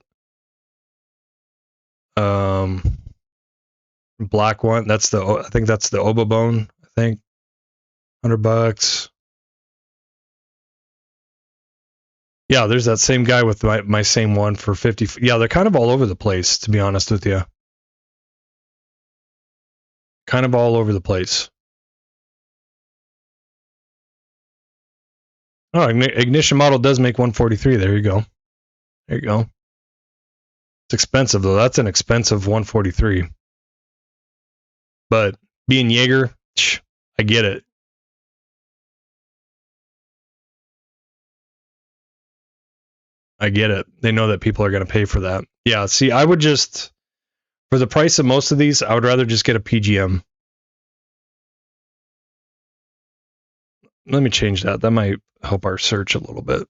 Black one. I think that's the Obabone. I think $100. Yeah, there's that same guy with my same one for 50. Yeah, they're kind of all over the place, to be honest with you. Kind of all over the place. Oh, ignition model does make 143. There you go. There you go. It's expensive though. That's an expensive 143. But being Jaeger, I get it. I get it. They know that people are going to pay for that. Yeah, see, I would just, for the price of most of these, I would rather just get a PGM. Let me change that. That might help our search a little bit.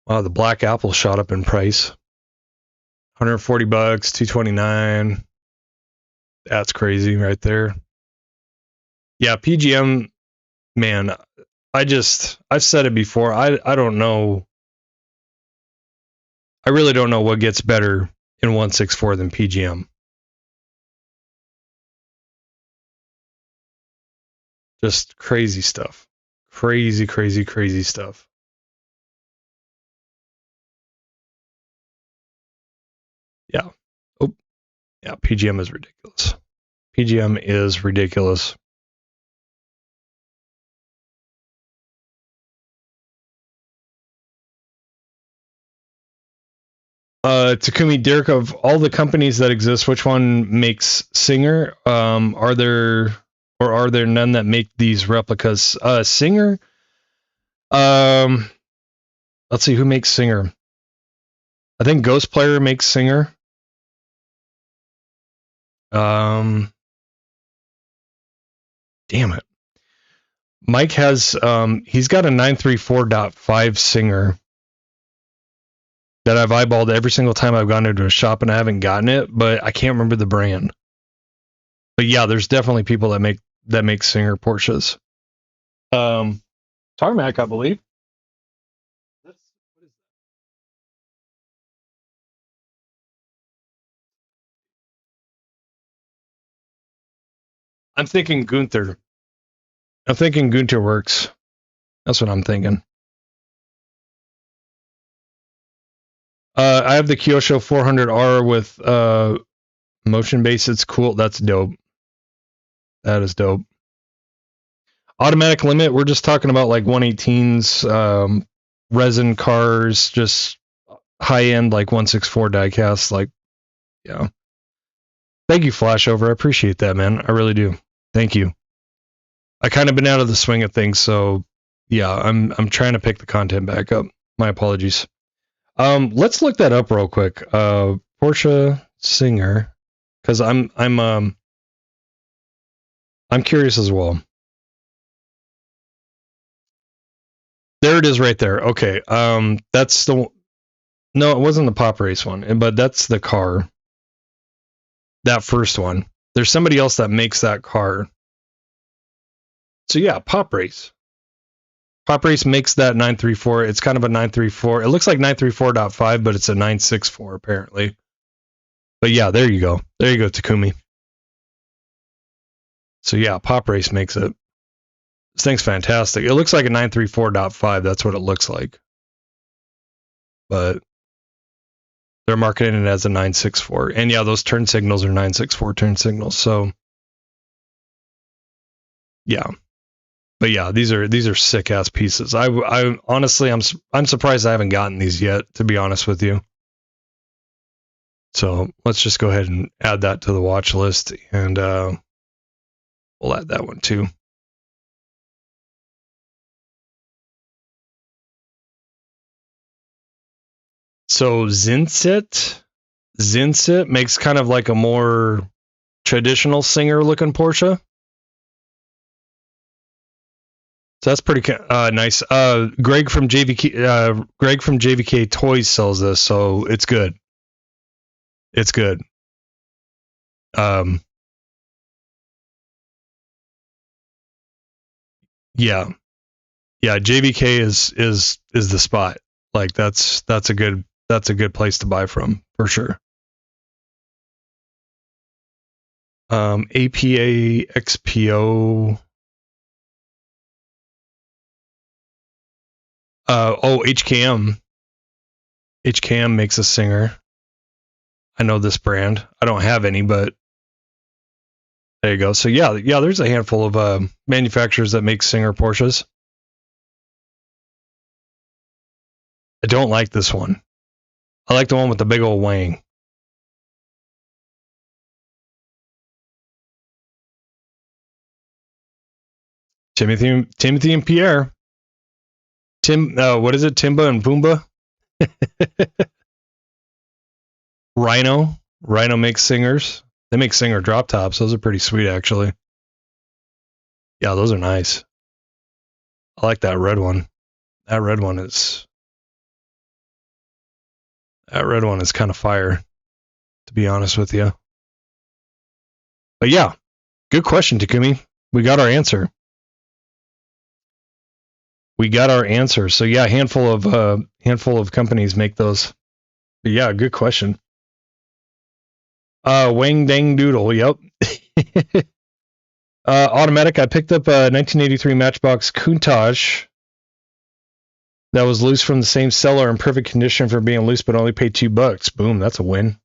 Wow, the Black Apple shot up in price. $140, $229. That's crazy right there. Yeah, PGM, man, I've said it before. I don't know. I really don't know what gets better in 164 than PGM. Just crazy stuff. Crazy, crazy, crazy stuff. Yeah. Oh, yeah, PGM is ridiculous. PGM is ridiculous. Takumi Dirk, of all the companies that exist, which one makes Singer? Are there none that make these replicas? Singer. Let's see who makes Singer. I think Ghost Player makes Singer. Damn it. Mike has he's got a 934.5 Singer that I've eyeballed every single time I've gone into a shop and I haven't gotten it, but I can't remember the brand. But yeah, there's definitely people that make Singer Porsches. Tarmac, I believe. I'm thinking Gunther. I'm thinking Gunther works. That's what I'm thinking. I have the Kyosho 400R with motion base. It's cool. That's dope. That is dope. Automatic limit. We're just talking about like 118s, resin cars, just high end like 164 diecast. Like, yeah. Thank you, Flashover. I appreciate that, man. I really do. Thank you. I kind of been out of the swing of things, so yeah, I'm trying to pick the content back up. My apologies. Let's look that up real quick. Porsche Singer, because I'm curious as well. There it is, right there. Okay. That's the. No, it wasn't the Pop Race one, but that's the car. That first one. There's somebody else that makes that car. So yeah, Pop Race. Pop Race makes that 934. It's kind of a 934. It looks like 934.5, but it's a 964 apparently. But yeah, there you go. There you go, Takumi. So yeah, Pop Race makes it. This thing's fantastic. It looks like a 934.5. That's what it looks like. But they're marketing it as a 964. And yeah, those turn signals are 964 turn signals. So yeah. But yeah, these are sick ass pieces. I honestly I'm surprised I haven't gotten these yet, to be honest with you. So let's just go ahead and add that to the watch list, and we'll add that one too. So Zinsit makes kind of like a more traditional Singer looking Porsche. So that's pretty nice. Greg from JVK Toys sells this, so it's good. It's good. Yeah, JVK is the spot. Like that's a good place to buy from for sure. APA XPO. HKM. HKM makes a Singer. I know this brand. I don't have any, but there you go. So yeah, there's a handful of manufacturers that make Singer Porsches. I don't like this one. I like the one with the big old wang. Timothy and Pierre. What is it? Timba and Pumbaa? Rhino makes Singers. They make Singer drop tops. Those are pretty sweet, actually. Yeah, those are nice. I like that red one. That red one is kind of fire, to be honest with you. But yeah, good question, Takumi. We got our answer. So yeah, handful of companies make those. But yeah, good question. Wang Dang Doodle, yep. Automatic, I picked up a 1983 Matchbox Countach that was loose from the same seller in perfect condition for being loose, but only paid $2. Boom, that's a win.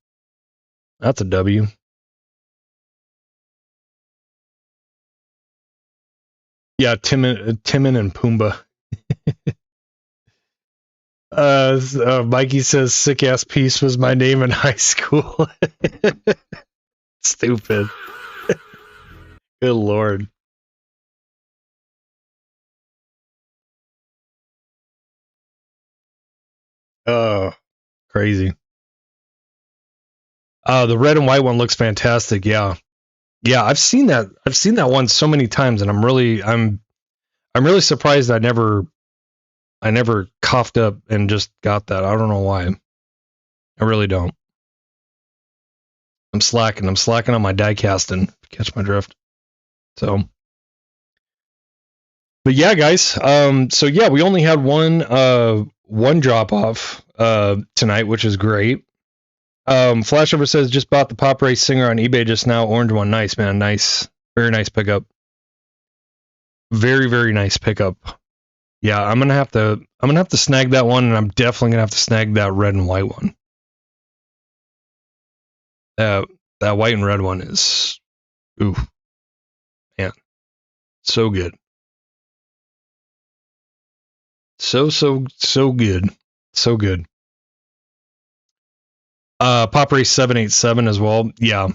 That's a W. Yeah, Timon and Pumbaa. Mikey says sick ass piece was my name in high school. Stupid. Good lord. Oh, crazy. The red and white one looks fantastic. Yeah, I've seen that one so many times, and I'm really surprised I never coughed up and just got that. I don't know why. I really don't. I'm slacking on my die casting. Catch my drift. So, but yeah, guys. So yeah, we only had one drop off tonight, which is great. Flashover says just bought the Pop Race Singer on eBay just now. Orange one, nice man, nice. Very nice pickup. Very, very nice pickup. Yeah, I'm gonna have to snag that one, and I'm definitely gonna have to snag that red and white one. That white and red one is, ooh, man, so good. So good. So good. Pop Race 787 as well. Yeah.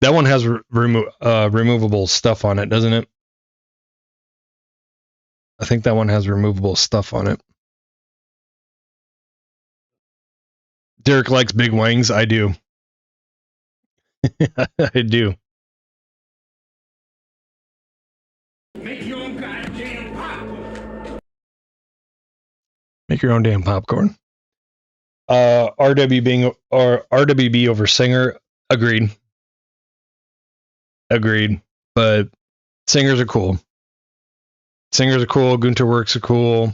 That one has removable stuff on it, doesn't it? I think that one has removable stuff on it. Derek likes big wings. I do. I do. Make your own goddamn popcorn. Make your own damn popcorn. RWB over Singer. Agreed. But singers are cool. Gunter Works are cool.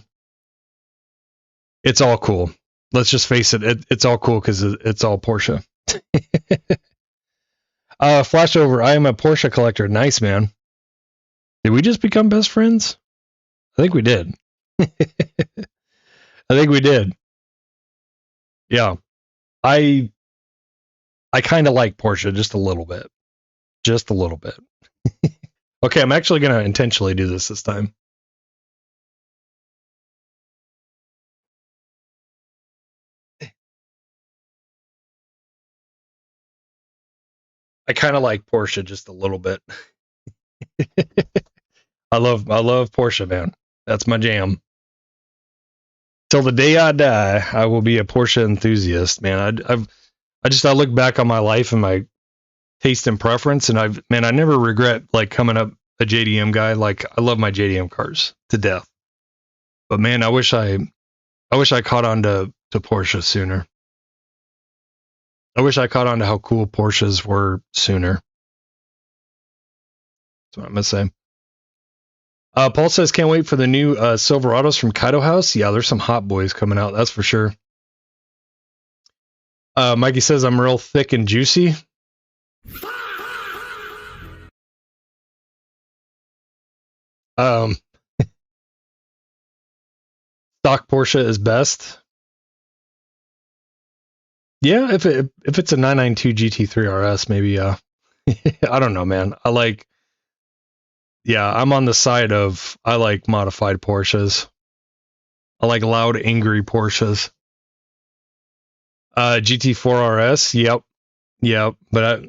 It's all cool. Let's just face it. It's all cool because it's all Porsche. Flashover. I am a Porsche collector. Nice, man. Did we just become best friends? I think we did. Yeah. I kind of like Porsche just a little bit. Okay, I'm actually going to intentionally do this time. I kind of like Porsche just a little bit. I love Porsche, man. That's my jam. Till the day I die, I will be a Porsche enthusiast, man. I look back on my life and my taste and preference, and I never regret like coming up a JDM guy. Like I love my JDM cars to death. But man, I wish I caught on to Porsche sooner. I wish I caught on to how cool Porsches were sooner. That's what I'm gonna say. Paul says, can't wait for the new Silverados from Kaido House. Yeah, there's some hot boys coming out, that's for sure. Mikey says, I'm real thick and juicy. Stock Porsche is best. Yeah, if it's a 992 GT3 RS, maybe. I don't know, man. I'm on the side of I like modified Porsches. I like loud, angry Porsches. GT4 RS, yep. But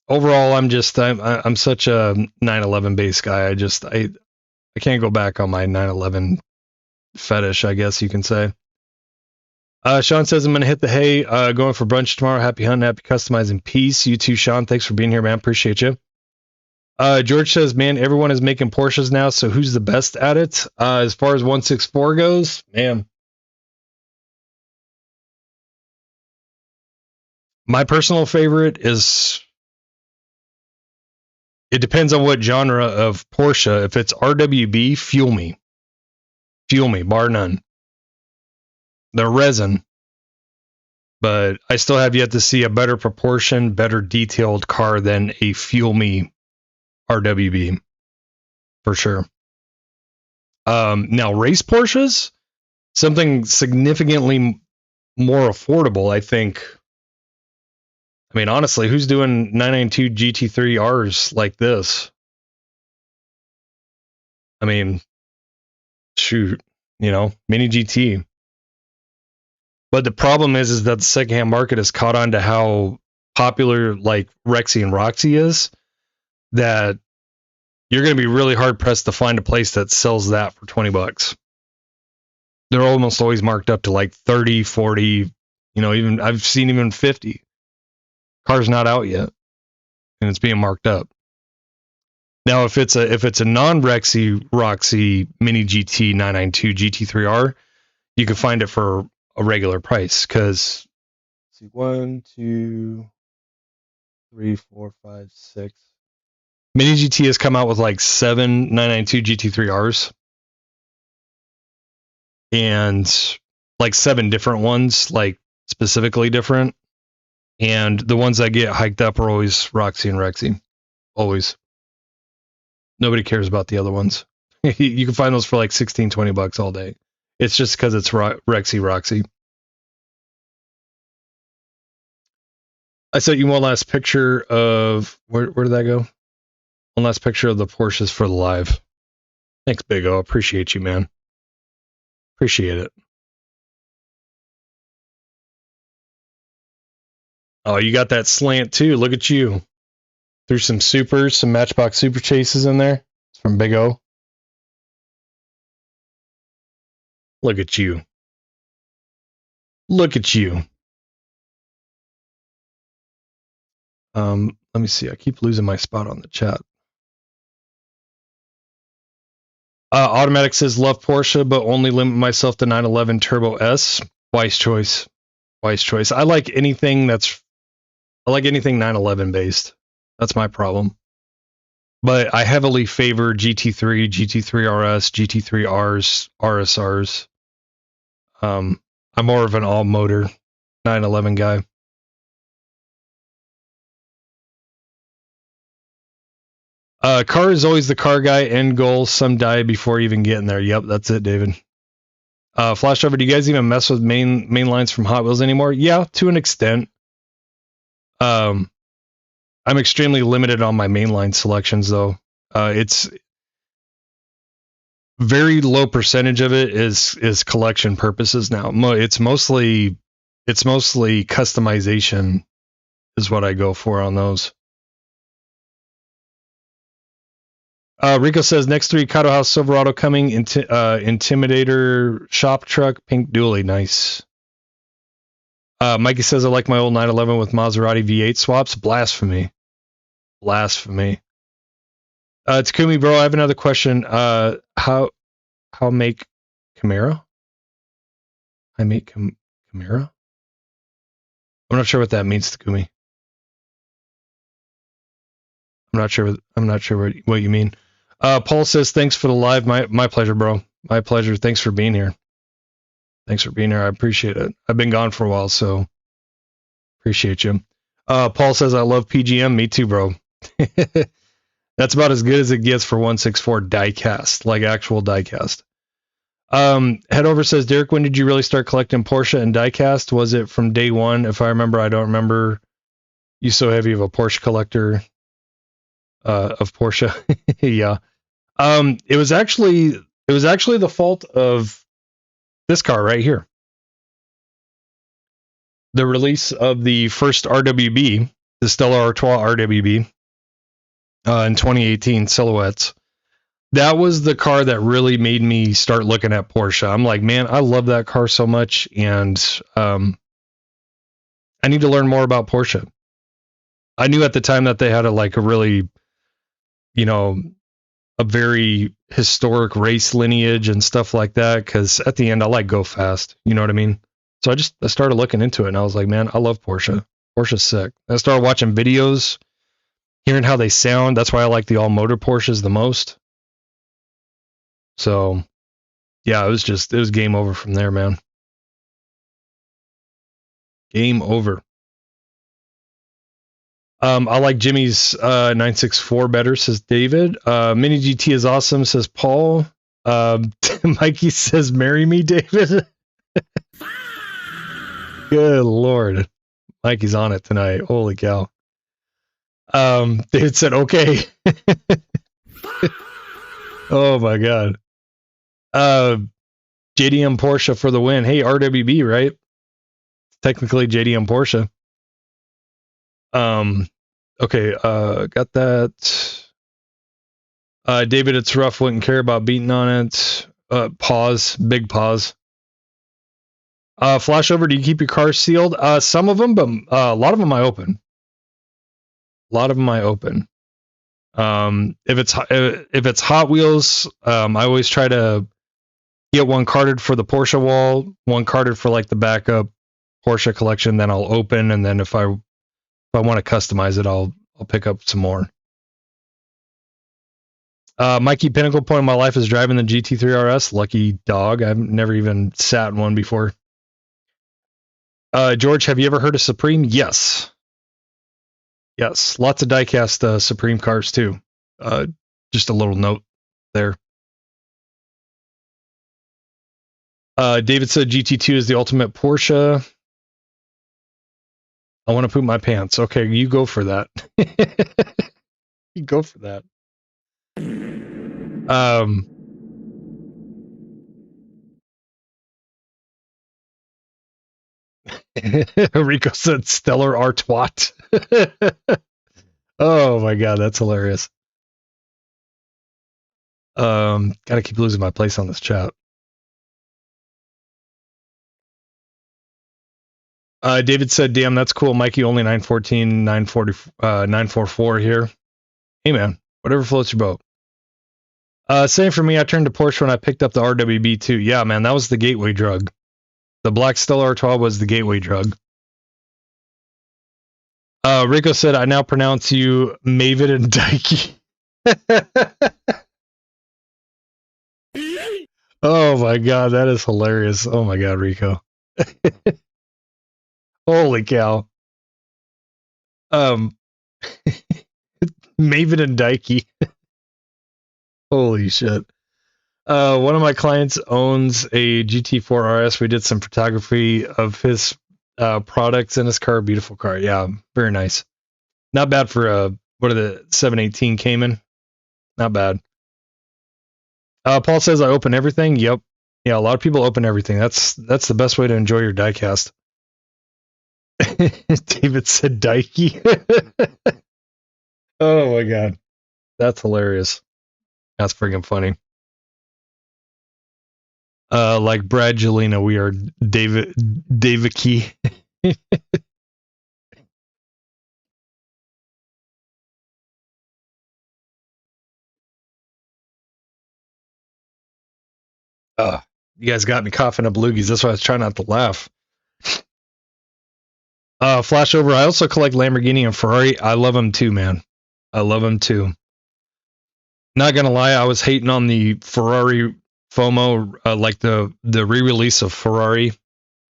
overall, I'm such a 911 base guy. I can't go back on my 911 fetish, I guess you can say. Sean says, I'm going to hit the hay, going for brunch tomorrow. Happy hunting, happy customizing, peace. You too, Sean. Thanks for being here, man. Appreciate you. George says, man, everyone is making Porsches now, so who's the best at it? As far as 164 goes, man. My personal favorite is, it depends on what genre of Porsche. If it's RWB, fuel me, bar none. They're resin, but I still have yet to see a better proportion, better detailed car than a fuel me RWB, for sure. Now race Porsches, something significantly more affordable, I think. I mean, honestly, who's doing 992 GT3Rs like this? I mean, shoot, Mini GT. But the problem is that the secondhand market has caught on to how popular like Rexy and Roxy is, that you're going to be really hard pressed to find a place that sells that for $20. They're almost always marked up to like 30, 40, even I've seen even 50. Car's not out yet, and it's being marked up. Now, if it's a non-Rexy Roxy Mini GT 992 GT3R, you can find it for a regular price, because 1, 2, 3, 4, 5, 6. Mini GT has come out with like 7 992 GT3Rs and like 7 different ones, like specifically different. And the ones that get hiked up are always Roxy and Rexy. Always. Nobody cares about the other ones. You can find those for like 16, 20 bucks all day. It's just because it's Rexy Roxy. I sent you one last picture of where did that go? One last picture of the Porsches for the live. Thanks, Big O. Appreciate you, man. Appreciate it. Oh, you got that slant too. Look at you. Threw some supers, some Matchbox Super Chases in there. It's from Big O. Look at you. Look at you. Let me see. I keep losing my spot on the chat. Automatic says love Porsche, but only limit myself to 911 Turbo S. Wise choice. Wise choice. I like anything 911 based. That's my problem. But I heavily favor GT3, GT3 RS, GT3 Rs, RSRs. I'm more of an all motor 911 guy. Car is always the car guy. End goal. Some die before even getting there. Yep, that's it, David. Flash over. Do you guys even mess with main lines from Hot Wheels anymore? Yeah, to an extent. I'm extremely limited on my mainline selections, though. It's very low percentage of it is collection purposes now. It's mostly customization is what I go for on those. Rico says next 3 Kato House Silverado coming. Intimidator shop truck pink dually. Nice. Mikey says I like my old 911 with Maserati V8 swaps. Blasphemy. Takumi bro, I have another question. How make Camaro? I make Camaro? I'm not sure what that means, Takumi. I'm not sure what you mean. Paul says thanks for the live. My pleasure, bro. My pleasure. Thanks for being here. I appreciate it. I've been gone for a while, so appreciate you. Paul says I love PGM. Me too, bro. That's about as good as it gets for 164 diecast, like actual diecast. Headover says, Derek, when did you really start collecting Porsche and diecast? Was it from day one? If I remember, I don't remember you so heavy of a Porsche collector of Porsche. Yeah. It was actually the fault of this car right here. The release of the first RWB, the Stella Artois RWB, in 2018 silhouettes. That was the car that really made me start looking at Porsche. I'm like, man, I love that car so much, and I need to learn more about Porsche. I knew at the time that they had a really, a very historic race lineage and stuff like that, because at the end I like go fast, you know what I mean? So I started looking into it, and I was like, man, I love Porsche. Porsche's sick. I started watching videos, hearing how they sound. That's why I like the all motor Porsches the most. So yeah, it was game over from there, man. Game over. I like Jimmy's 964 better, says David. Mini GT is awesome, says Paul. Mikey says, marry me, David. Good Lord. Mikey's on it tonight. Holy cow. David said, okay. Oh my God. JDM Porsche for the win. Hey, RWB, right? Technically JDM Porsche. Okay, got that. David, it's rough, wouldn't care about beating on it. Pause, big pause. Flash over, do you keep your cars sealed? Some of them, but a lot of them I open. If it's Hot Wheels, I always try to get one carded for the Porsche wall, one carded for like the backup Porsche collection, then I'll open, and then if I want to customize it, I'll pick up some more. Mikey, pinnacle point in my life is driving the GT3 RS. Lucky dog. I've never even sat in one before. George, have you ever heard of Supreme? Yes. Lots of diecast Supreme cars too. Just a little note there. David said GT2 is the ultimate Porsche. I want to poop my pants. Okay, you go for that. You go for that. Rico said stellar artwat. Oh my god, that's hilarious. Gotta keep losing my place on this chat. David said, damn, that's cool. Mikey, only 914, 944 here. Hey, man, whatever floats your boat. Same for me. I turned to Porsche when I picked up the RWB too. Yeah, man, that was the gateway drug. The Black Stella Artois was the gateway drug. Rico said, I now pronounce you Mavid and Dikey. Oh my god, that is hilarious. Oh my god, Rico. Holy cow. Maven and Dikey. Holy shit. One of my clients owns a GT4 RS. We did some photography of his products in his car. Beautiful car. Yeah, very nice. Not bad for a, what are the 718 Cayman? Not bad. Paul says I open everything. Yep. Yeah, a lot of people open everything. That's the best way to enjoy your diecast. David said Dikey. Oh my god. That's hilarious. That's freaking funny. Like Brad Jelena, we are David Key. You guys got me coughing up loogies. That's why I was trying not to laugh. Flash over. I also collect Lamborghini and Ferrari. I love them too, man. I love them too. Not gonna lie, I was hating on the Ferrari FOMO, like the re-release of Ferrari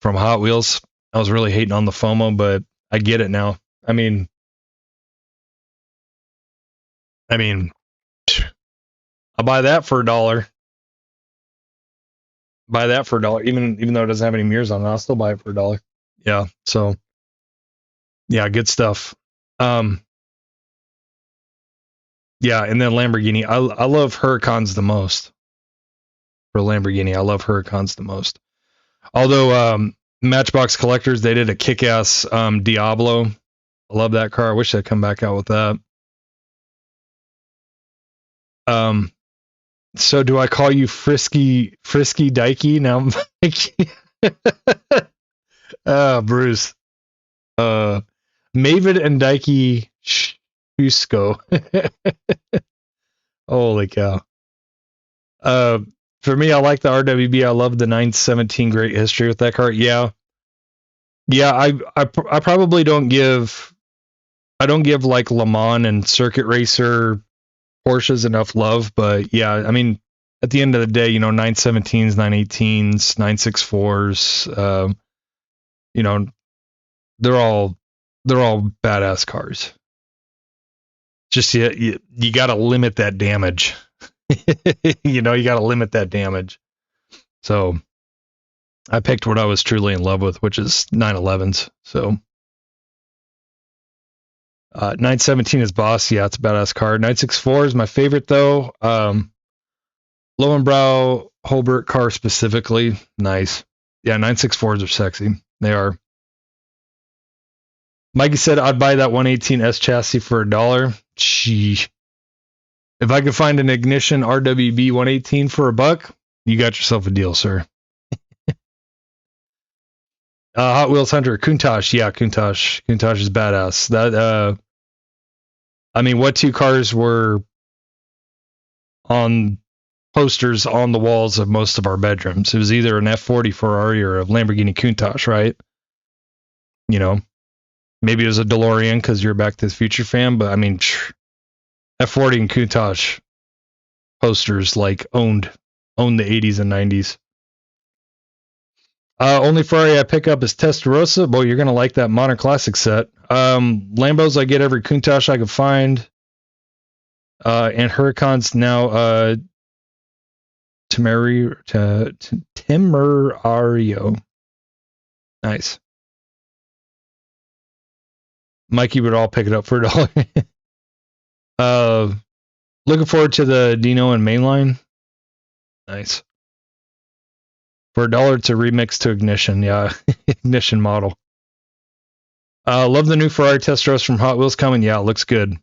from Hot Wheels. I was really hating on the FOMO, but I get it now. I mean, I'll buy that for $1. Buy that for $1, even though it doesn't have any mirrors on it. I'll still buy it for $1. Yeah. So, yeah, good stuff. Yeah, and then Lamborghini. I love Huracans the most. For Lamborghini, I love Huracans the most. Although Matchbox Collectors, they did a kick-ass Diablo. I love that car. I wish they'd come back out with that. So do I call you Frisky Dikey now? Bruce. Mavid and Dikey Shusko. Holy cow. For me, I like the RWB. I love the 917 great history with that car. Yeah. I probably don't give like Le Mans and Circuit Racer Porsches enough love, but yeah, I mean, at the end of the day, 917s, 918s, 964s, they're all badass cars. Just you got to limit that damage. You got to limit that damage. So I picked what I was truly in love with, which is 911s. So 917 is boss. Yeah, it's a badass car. 964 is my favorite though. Lowenbrow Holbert car specifically. Nice. Yeah, 964s are sexy. They are. Mikey said I'd buy that 118S chassis for $1. Gee. If I could find an Ignition RWB 118 for $1, you got yourself a deal, sir. Hot Wheels Hunter, Countach. Yeah, Countach. Countach is badass. That, what two cars were on posters on the walls of most of our bedrooms? It was either an F40 Ferrari or a Lamborghini Countach, right? Maybe it was a DeLorean because you're a Back to the Future fan, but F40 and Countach posters like owned the 80s and 90s. Only Ferrari I pick up is Testarossa. Boy, you're gonna like that Modern Classic set. Lambos I get every Countach I can find. And Huracan's now Temerario. Nice. Mikey would all pick it up for $1. Looking forward to the Dino and Mainline. Nice. For $1, it's a remix to Ignition. Yeah, Ignition model. Love the new Ferrari Testarossa from Hot Wheels coming. Yeah, it looks good.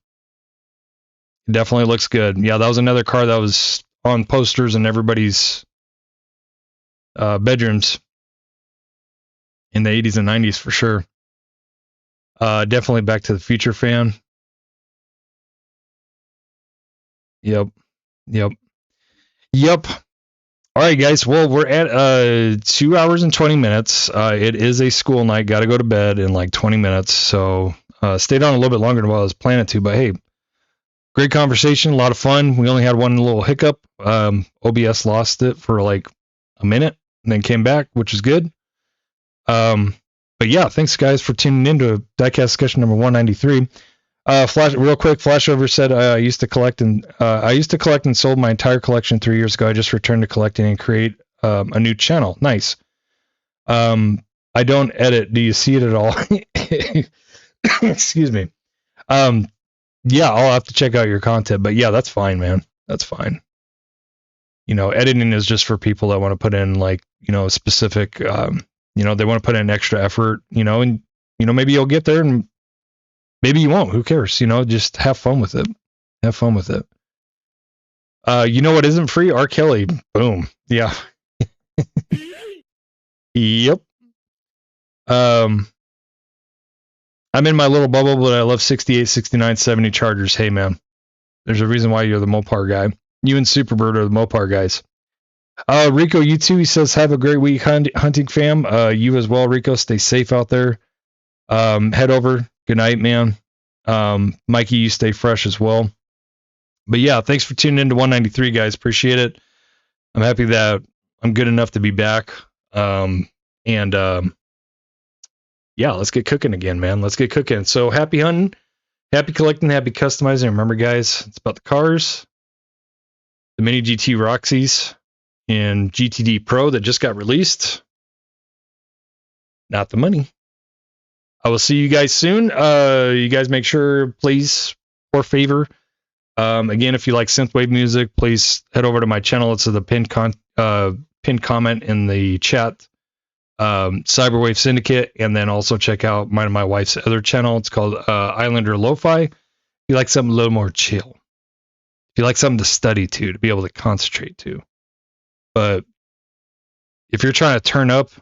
It definitely looks good. Yeah, that was another car that was on posters in everybody's bedrooms in the 80s and 90s for sure. Definitely Back to the Future fan. Yep. All right, guys. Well, we're at 2 hours and 20 minutes. It is a school night. Got to go to bed in like 20 minutes. So stayed on a little bit longer than what I was planning to. But hey, great conversation. A lot of fun. We only had one little hiccup. OBS lost it for like a minute and then came back, which is good. But yeah, thanks guys for tuning in to Diecast discussion number 193. Real quick, Flashover said I used to collect and sold my entire collection 3 years ago. I just returned to collecting and create a new channel. Nice. I don't edit. Do you see it at all? Excuse me. Yeah, I'll have to check out your content, but yeah, that's fine, man. That's fine. You know, editing is just for people that want to put in like, you know, specific, you know, they want to put in extra effort, you know, and, you know, maybe you'll get there and maybe you won't. Who cares? You know, just have fun with it. Have fun with it. You know what isn't free? R. Kelly. Boom. Yeah. Yep. I'm in my little bubble, but I love 68, 69, 70 Chargers. Hey, man. There's a reason why you're the Mopar guy. You and Superbird are the Mopar guys. Rico, you too. He says, have a great week, hunting fam. You as well, Rico. Stay safe out there. Head over. Good night, man. Mikey, you stay fresh as well. But yeah, thanks for tuning in to 193, guys. Appreciate it. I'm happy that I'm good enough to be back. Yeah, let's get cooking again, man. Let's get cooking. So happy hunting, happy collecting, happy customizing. Remember, guys, it's about the cars, the Mini GT Roxys and GTD Pro that just got released. Not the money. I will see you guys soon. You guys make sure, please, for favor. Again, if you like synthwave music, please head over to my channel. It's the pinned comment in the chat. Cyberwave Syndicate, and then also check out my wife's other channel. It's called Islander Lo-Fi. If you like something a little more chill, if you like something to study to be able to concentrate to. But if you're trying to turn up,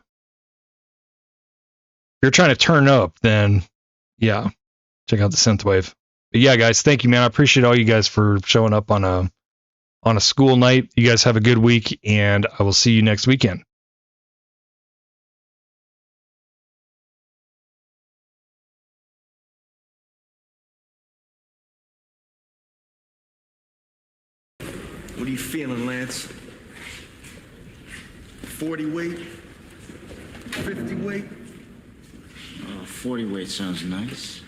then yeah, check out the synthwave. But yeah, guys, thank you, man. I appreciate all you guys for showing up on a school night. You guys have a good week, and I will see you next weekend. What are you feeling, Lance? 40 weight? 50 weight? 40 weight sounds nice.